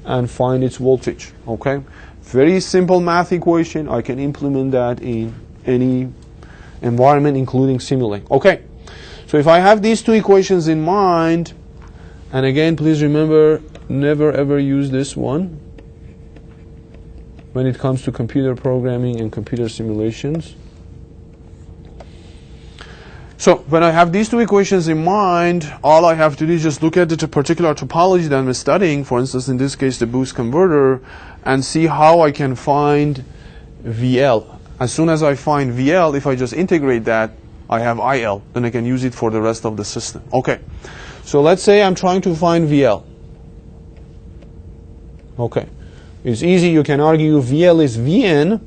and find its voltage. Okay, very simple math equation. I can implement that in any environment, including Simulink. Okay, so if I have these two equations in mind, and again, please remember, never ever use this one when it comes to computer programming and computer simulations. So when I have these two equations in mind, all I have to do is just look at the particular topology that I'm studying, for instance, in this case, the boost converter, and see how I can find VL. As soon as I find VL, if I just integrate that, I have IL. Then I can use it for the rest of the system. Okay. So let's say I'm trying to find VL. Okay. It's easy. You can argue VL is Vn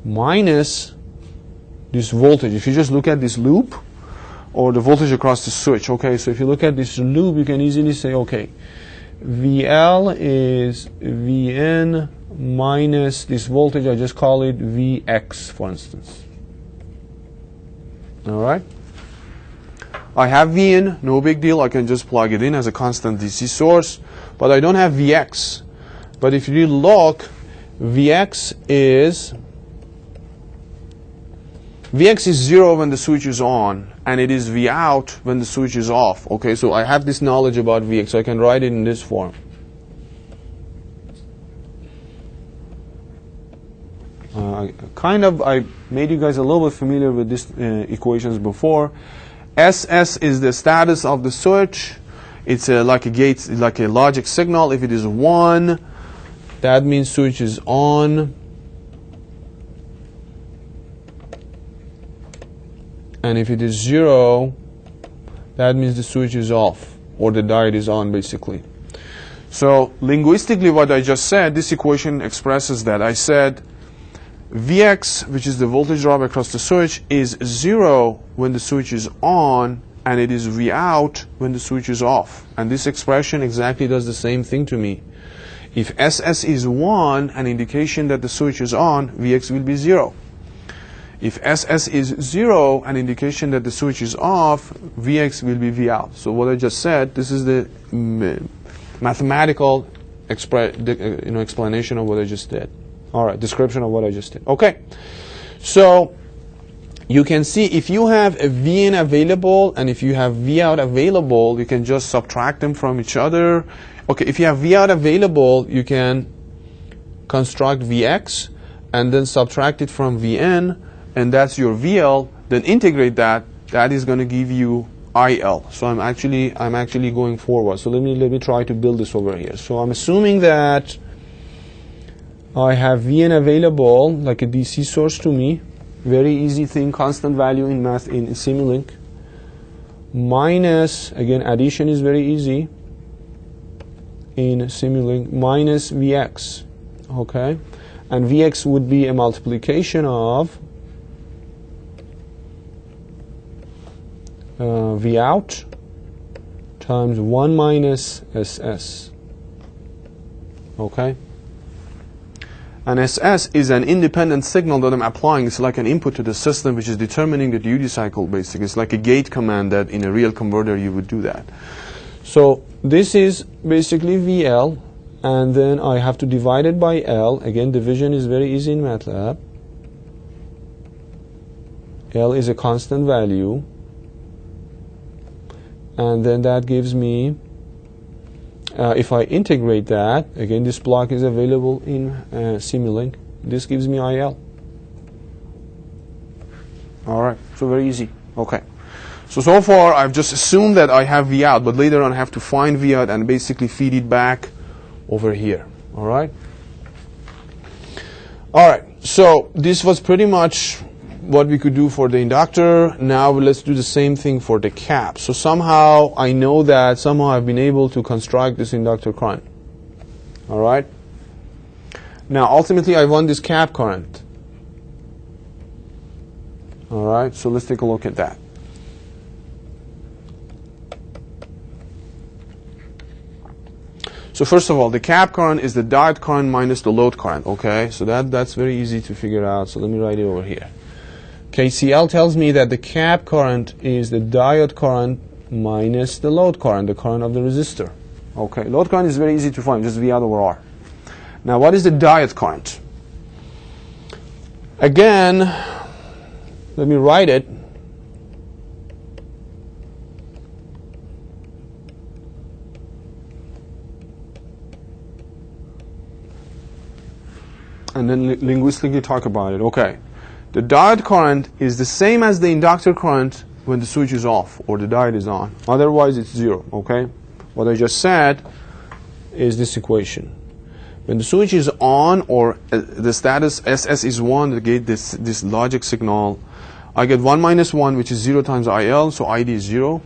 minus this voltage. If you just look at this loop, or the voltage across the switch. Okay, so if you look at this loop, you can easily say, okay, VL is Vn minus this voltage. I just call it Vx, for instance. All right. I have Vn, no big deal. I can just plug it in as a constant DC source, but I don't have Vx. But if you look, Vx is 0 when the switch is on, and it is V out when the switch is off. Okay, so I have this knowledge about Vx, so I can write it in this form. I made you guys a little bit familiar with these equations before. SS is the status of the switch. It's like a gate, like a logic signal. If it is 1, that means switch is on. And if it is 0, that means the switch is off, or the diode is on, basically. So linguistically, what I just said, this equation expresses that. I said Vx, which is the voltage drop across the switch, is 0 when the switch is on, and it is V out when the switch is off. And this expression exactly does the same thing to me. If SS is 1, an indication that the switch is on, Vx will be 0. If SS is 0, an indication that the switch is off, Vx will be V out. So what I just said, this is the mathematical explanation of what I just did. All right, description of what I just did. Okay, so you can see if you have a Vn available and if you have V out available, you can just subtract them from each other. Okay, if you have V out available, you can construct Vx and then subtract it from Vn, and that's your VL. Then integrate that. That is going to give you IL. So I'm actually going forward. So let me try to build this over here. So I'm assuming that I have Vn available, like a DC source to me. Very easy thing, constant value in math in Simulink. Minus, again, addition is very easy in Simulink, minus Vx. Okay? And Vx would be a multiplication of V out times 1 minus SS. Okay? And SS is an independent signal that I'm applying. It's like an input to the system which is determining the duty cycle, basically. It's like a gate command that in a real converter you would do that. So this is basically VL, and then I have to divide it by L. Again, division is very easy in MATLAB. L is a constant value. And then that gives me, if I integrate that, again, this block is available in Simulink. This gives me IL. All right, so very easy. Okay. So far, I've just assumed that I have V out, but later on I have to find V out and basically feed it back over here. All right? All right, so this was pretty much what we could do for the inductor. Now let's do the same thing for the cap. So somehow I know that somehow I've been able to construct this inductor current. All right? Now ultimately I want this cap current. All right, so let's take a look at that. So first of all, the cap current is the diode current minus the load current. Okay, so that's very easy to figure out. So let me write it over here. KCL tells me that the cap current is the diode current minus the load current, the current of the resistor. Okay, load current is very easy to find, just V out over R. Now, what is the diode current? Again, let me write it. And then linguistically talk about it. Okay. The diode current is the same as the inductor current when the switch is off or the diode is on. Otherwise, it's zero. Okay. What I just said is this equation. When the switch is on or the status SS is 1, the gate this logic signal, I get 1 minus 1, which is 0 times IL, so ID is 0.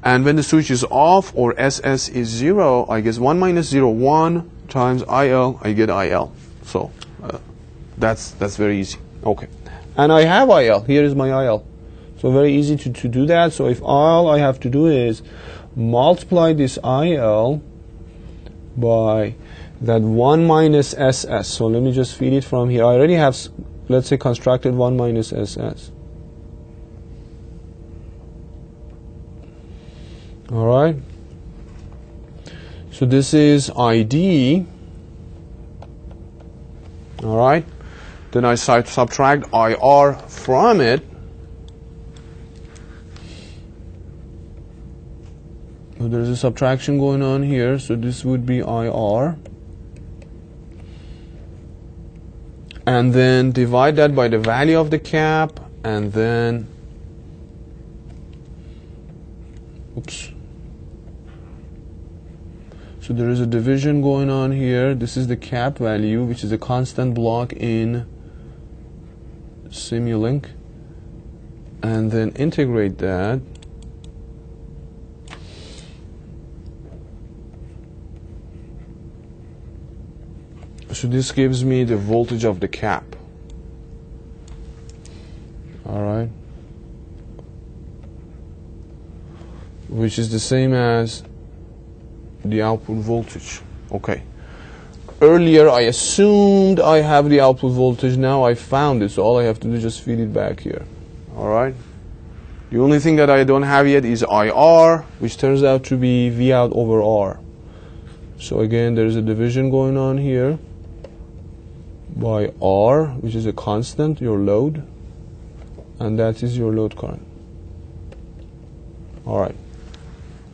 And when the switch is off or SS is 0, I get 1 minus 0, 1 times IL, I get IL. So that's very easy. Okay. And I have IL. Here is my IL. So very easy to do that. So if all I have to do is multiply this IL by that 1 minus SS. So let me just feed it from here. I already have, let's say, constructed 1 minus SS. All right. So this is ID. All right. Then I subtract IR from it. So there's a subtraction going on here. So this would be IR. And then divide that by the value of the cap. And then, oops. So there is a division going on here. This is the cap value, which is a constant block in Simulink. And then integrate that. So this gives me the voltage of the cap. All right. Which is the same as the output voltage. Okay. Earlier I assumed I have the output voltage. Now I found it, so all I have to do is just feed it back here. All right. The only thing that I don't have yet is IR, which turns out to be V out over R. So again, there's a division going on here by R, which is a constant, your load, and that is your load current. All right.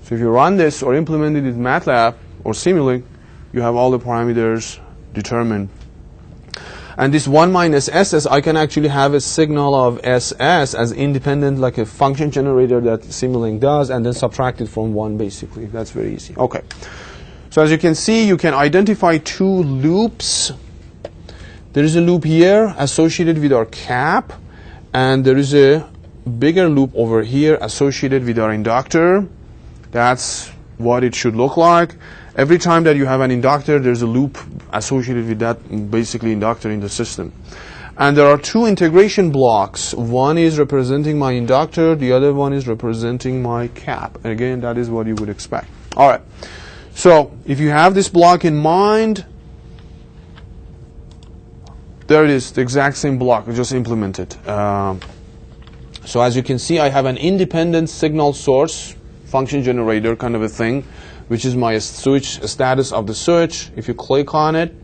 So if you run this or implement it in MATLAB or Simulink, you have all the parameters determined. And this 1 minus SS, I can actually have a signal of SS as independent, like a function generator that Simulink does, and then subtract it from 1, basically. That's very easy. Okay. So as you can see, you can identify 2 loops. There is a loop here associated with our cap, and there is a bigger loop over here associated with our inductor. That's what it should look like. Every time that you have an inductor, there's a loop associated with that, basically, inductor in the system. And there are 2 integration blocks. One is representing my inductor, the other one is representing my cap. And again, that is what you would expect. All right. So if you have this block in mind, there it is, the exact same block. I just implement it. So as you can see, I have an independent signal source, function generator kind of a thing, which is my switch status of the switch. If you click on it,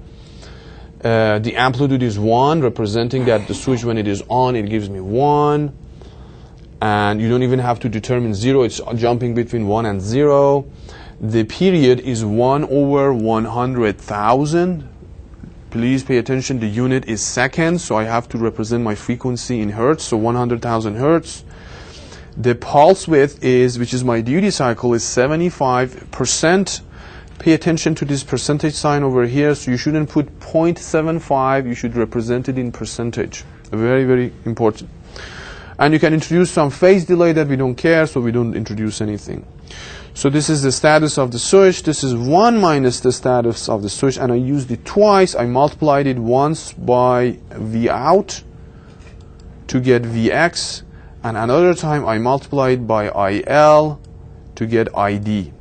the amplitude is 1, representing that the switch, when it is on, it gives me 1. And you don't even have to determine 0. It's jumping between 1 and 0. The period is 1 over 100,000. Please pay attention, the unit is seconds, so I have to represent my frequency in hertz, so 100,000 hertz. The pulse width is, which is my duty cycle, is 75%. Pay attention to this percentage sign over here, so you shouldn't put 0.75, you should represent it in percentage. Very, very important. And you can introduce some phase delay that we don't care, so we don't introduce anything. So this is the status of the switch. This is 1 minus the status of the switch, and I used it twice. I multiplied it once by V out to get Vx, and another time I multiplied by IL to get ID.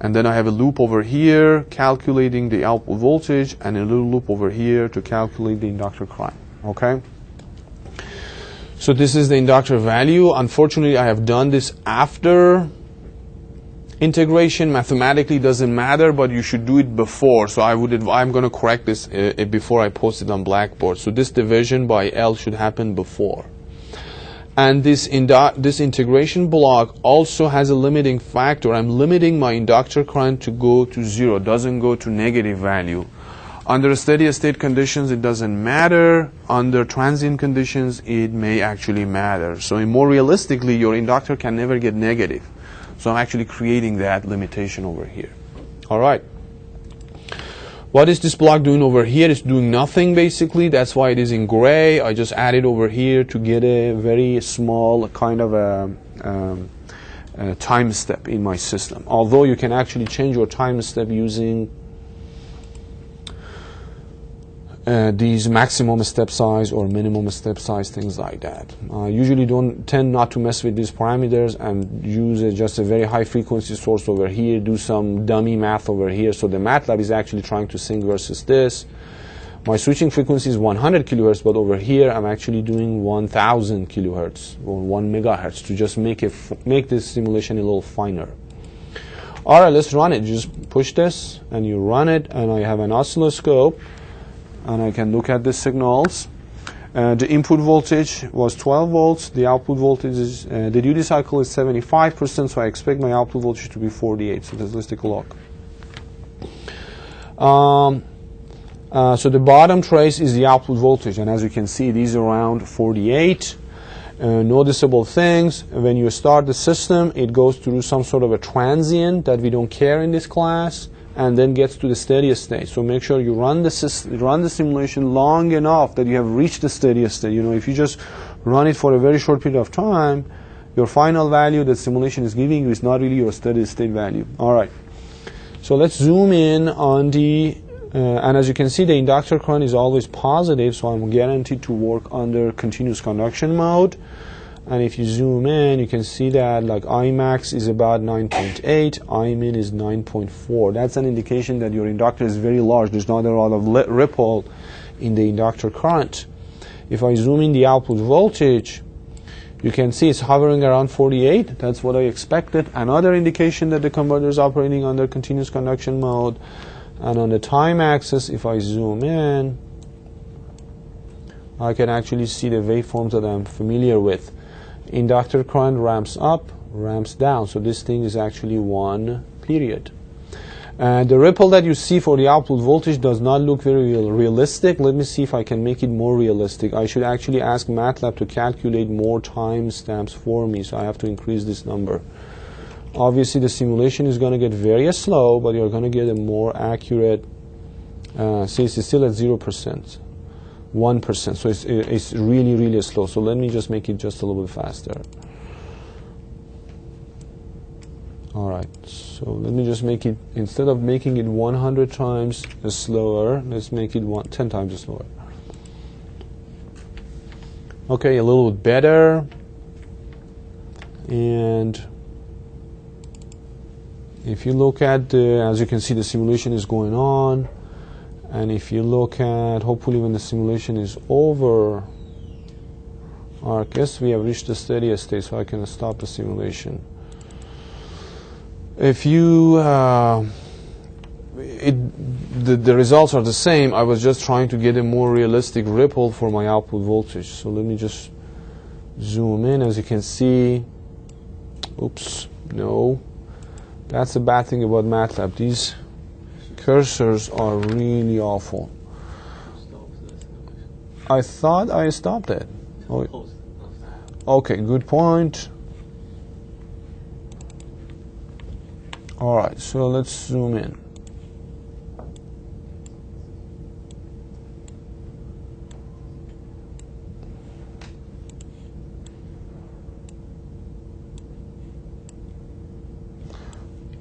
And then I have a loop over here calculating the output voltage, and a little loop over here to calculate the inductor current. Okay? So this is the inductor value. Unfortunately, I have done this after integration. Mathematically doesn't matter, but you should do it before. So I'm going to correct this before I post it on Blackboard. So this division by L should happen before. And this integration block also has a limiting factor. I'm limiting my inductor current to go to 0, doesn't go to negative value. Under steady state conditions, it doesn't matter. Under transient conditions, it may actually matter. So more realistically, your inductor can never get negative. So I'm actually creating that limitation over here. All right. What is this block doing over here? It's doing nothing, basically. That's why it is in gray. I just added over here to get a very small kind of a time step in my system. Although you can actually change your time step using these maximum step size or minimum step size, things like that. I usually tend not to mess with these parameters and use just a very high frequency source over here, do some dummy math over here. So the MATLAB is actually trying to sync versus this. My switching frequency is 100 kilohertz, but over here I'm actually doing 1000 kilohertz or 1 megahertz to just make this simulation a little finer. All right, let's run it. Just push this and you run it, and I have an oscilloscope. And I can look at the signals. The input voltage was 12 volts. The output voltage is, the duty cycle is 75%, so I expect my output voltage to be 48. So let's take a look. So the bottom trace is the output voltage, and as you can see, it is around 48. Noticeable things, when you start the system, it goes through some sort of a transient that we don't care in this class, and then gets to the steady state. So make sure you run the simulation long enough that you have reached the steady state. You know, if you just run it for a very short period of time, your final value that simulation is giving you is not really your steady state value. All right. So let's zoom in on the, and as you can see, the inductor current is always positive, so I'm guaranteed to work under continuous conduction mode. And if you zoom in, you can see that like Imax is about 9.8, Imin is 9.4. That's an indication that your inductor is very large. There's not a lot of ripple in the inductor current. If I zoom in the output voltage, you can see it's hovering around 48. That's what I expected. Another indication that the converter is operating under continuous conduction mode. And on the time axis, if I zoom in, I can actually see the waveforms that I'm familiar with. Inductor current ramps up, ramps down. So this thing is actually one period. And the ripple that you see for the output voltage does not look very realistic. Let me see if I can make it more realistic. I should actually ask MATLAB to calculate more time stamps for me. So I have to increase this number. Obviously, the simulation is going to get very slow, but you're going to get a more accurate, see, it's still at 0%. 1%, so it's really, really slow. So let me just make it just a little bit faster. All right, so let me just make it, instead of making it 100 times slower, let's make it 10 times slower. Okay, a little bit better. And if you look at as you can see, the simulation is going on. And if you look at, hopefully when the simulation is over, I guess we have reached the steady state, so I can stop the simulation. If you, the results are the same. I was just trying to get a more realistic ripple for my output voltage. So let me just zoom in. As you can see, oops, no. That's the bad thing about MATLAB. These cursors are really awful. I thought I stopped it. Oh, okay, good point. All right, so let's zoom in.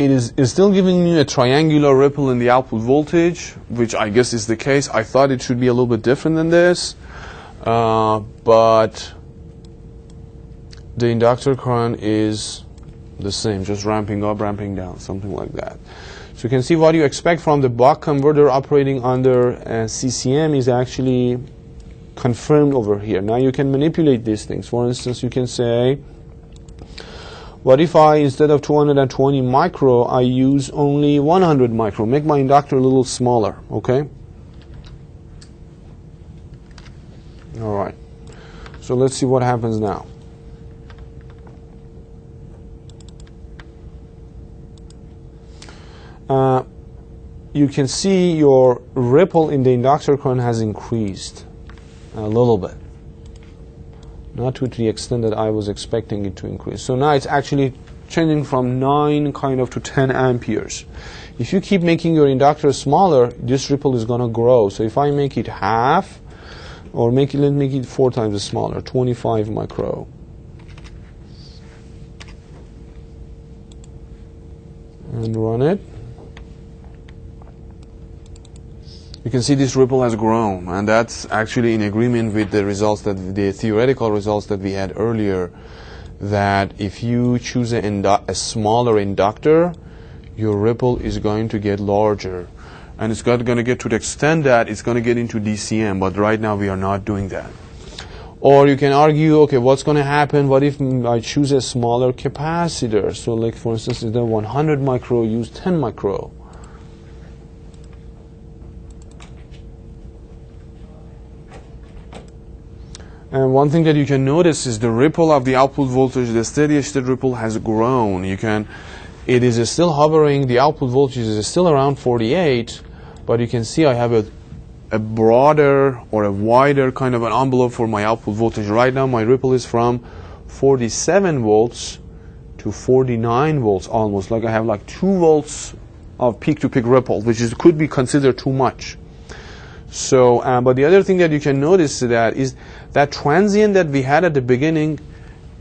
It's still giving me a triangular ripple in the output voltage, which I guess is the case. I thought it should be a little bit different than this, but the inductor current is the same, just ramping up, ramping down, something like that. So you can see what you expect from the buck converter operating under CCM is actually confirmed over here. Now you can manipulate these things. For instance, you can say, what if I, instead of 220 micro, I use only 100 micro? Make my inductor a little smaller, okay? All right. So let's see what happens now. You can see your ripple in the inductor current has increased a little bit. Not to the extent that I was expecting it to increase. So now it's actually changing from 9 kind of to 10 amperes. If you keep making your inductor smaller, this ripple is going to grow. So if I make it half, or let's make it 4 times smaller, 25 micro. And run it. You can see this ripple has grown, and that's actually in agreement with the results that the theoretical results that we had earlier, that if you choose a smaller inductor, your ripple is going to get larger, and it's going to get to the extent that it's going to get into DCM, but right now we are not doing that. Or you can argue, okay, what's going to happen? What if I choose a smaller capacitor? So like, for instance, instead of 100 micro, use 10 micro. And one thing that you can notice is the ripple of the output voltage, the steady state ripple has grown. It is still hovering, the output voltage is still around 48, but you can see I have a broader or a wider kind of an envelope for my output voltage. Right now my ripple is from 47 volts to 49 volts almost, like I have like 2 volts of peak-to-peak ripple, which could be considered too much. So, but the other thing that you can notice that is that transient that we had at the beginning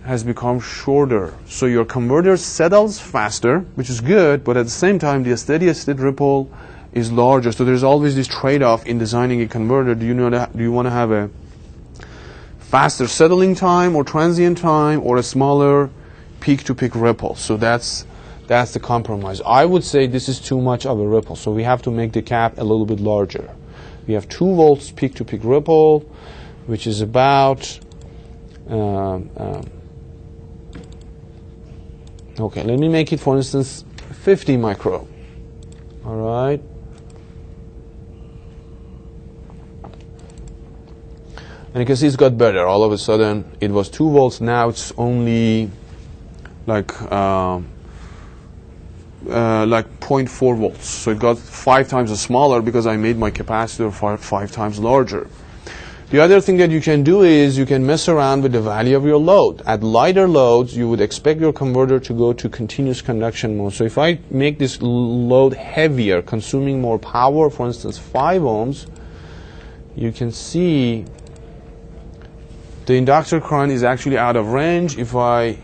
has become shorter. So your converter settles faster, which is good, but at the same time the steady state ripple is larger. So there's always this trade-off in designing a converter. Do you want to have a faster settling time or transient time, or a smaller peak-to-peak ripple? So that's the compromise. I would say this is too much of a ripple, so we have to make the cap a little bit larger. We have 2 volts peak-to-peak ripple, which is about, okay, let me make it, for instance, 50 micro. All right. And you can see it's got better. All of a sudden, it was 2 volts. Now it's only like 0.4 volts. So it got 5 times smaller because I made my capacitor 5 times larger. The other thing that you can do is you can mess around with the value of your load. At lighter loads, you would expect your converter to go to continuous conduction mode. So if I make this load heavier, consuming more power, for instance 5 ohms, you can see the inductor current is actually out of range. If I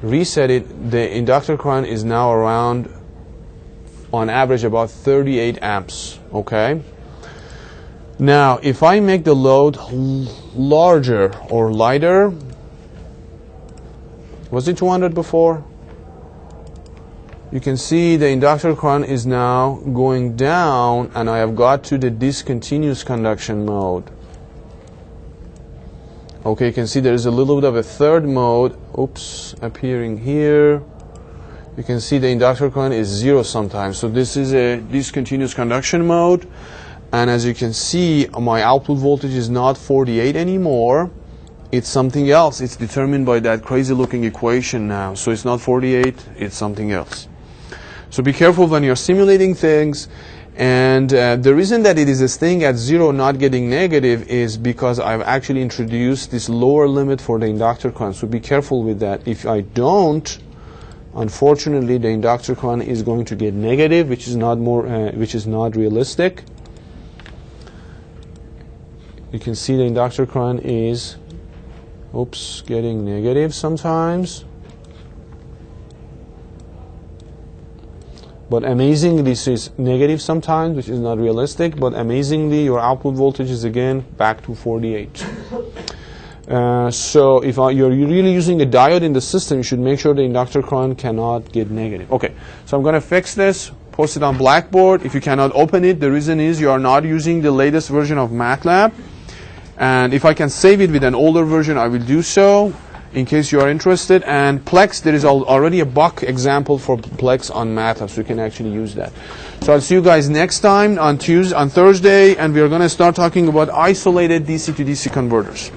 reset it, the inductor current is now around, on average, about 38 amps. Okay. Now, if I make the load larger or lighter, was it 200 before? You can see the inductor current is now going down, and I have got to the discontinuous conduction mode. Okay, you can see there is a little bit of a third mode, appearing here. You can see the inductor current is 0 sometimes. So this is a discontinuous conduction mode. And as you can see, my output voltage is not 48 anymore. It's something else. It's determined by that crazy looking equation now. So it's not 48, it's something else. So be careful when you're simulating things. And the reason that it is staying at 0, not getting negative, is because I've actually introduced this lower limit for the inductor current. So be careful with that. If I don't, unfortunately, the inductor current is going to get negative, which is not realistic. You can see the inductor current is, getting negative sometimes. But amazingly, this is negative sometimes, which is not realistic. But amazingly, your output voltage is again back to 48. So if you're really using a diode in the system, you should make sure the inductor current cannot get negative. Okay, so I'm going to fix this, post it on Blackboard. If you cannot open it, the reason is you are not using the latest version of MATLAB. And if I can save it with an older version, I will do so in case you are interested. And Plex, there is already a buck example for Plex on MATLAB, so you can actually use that. So I'll see you guys next time on Thursday, and we are going to start talking about isolated DC to DC converters.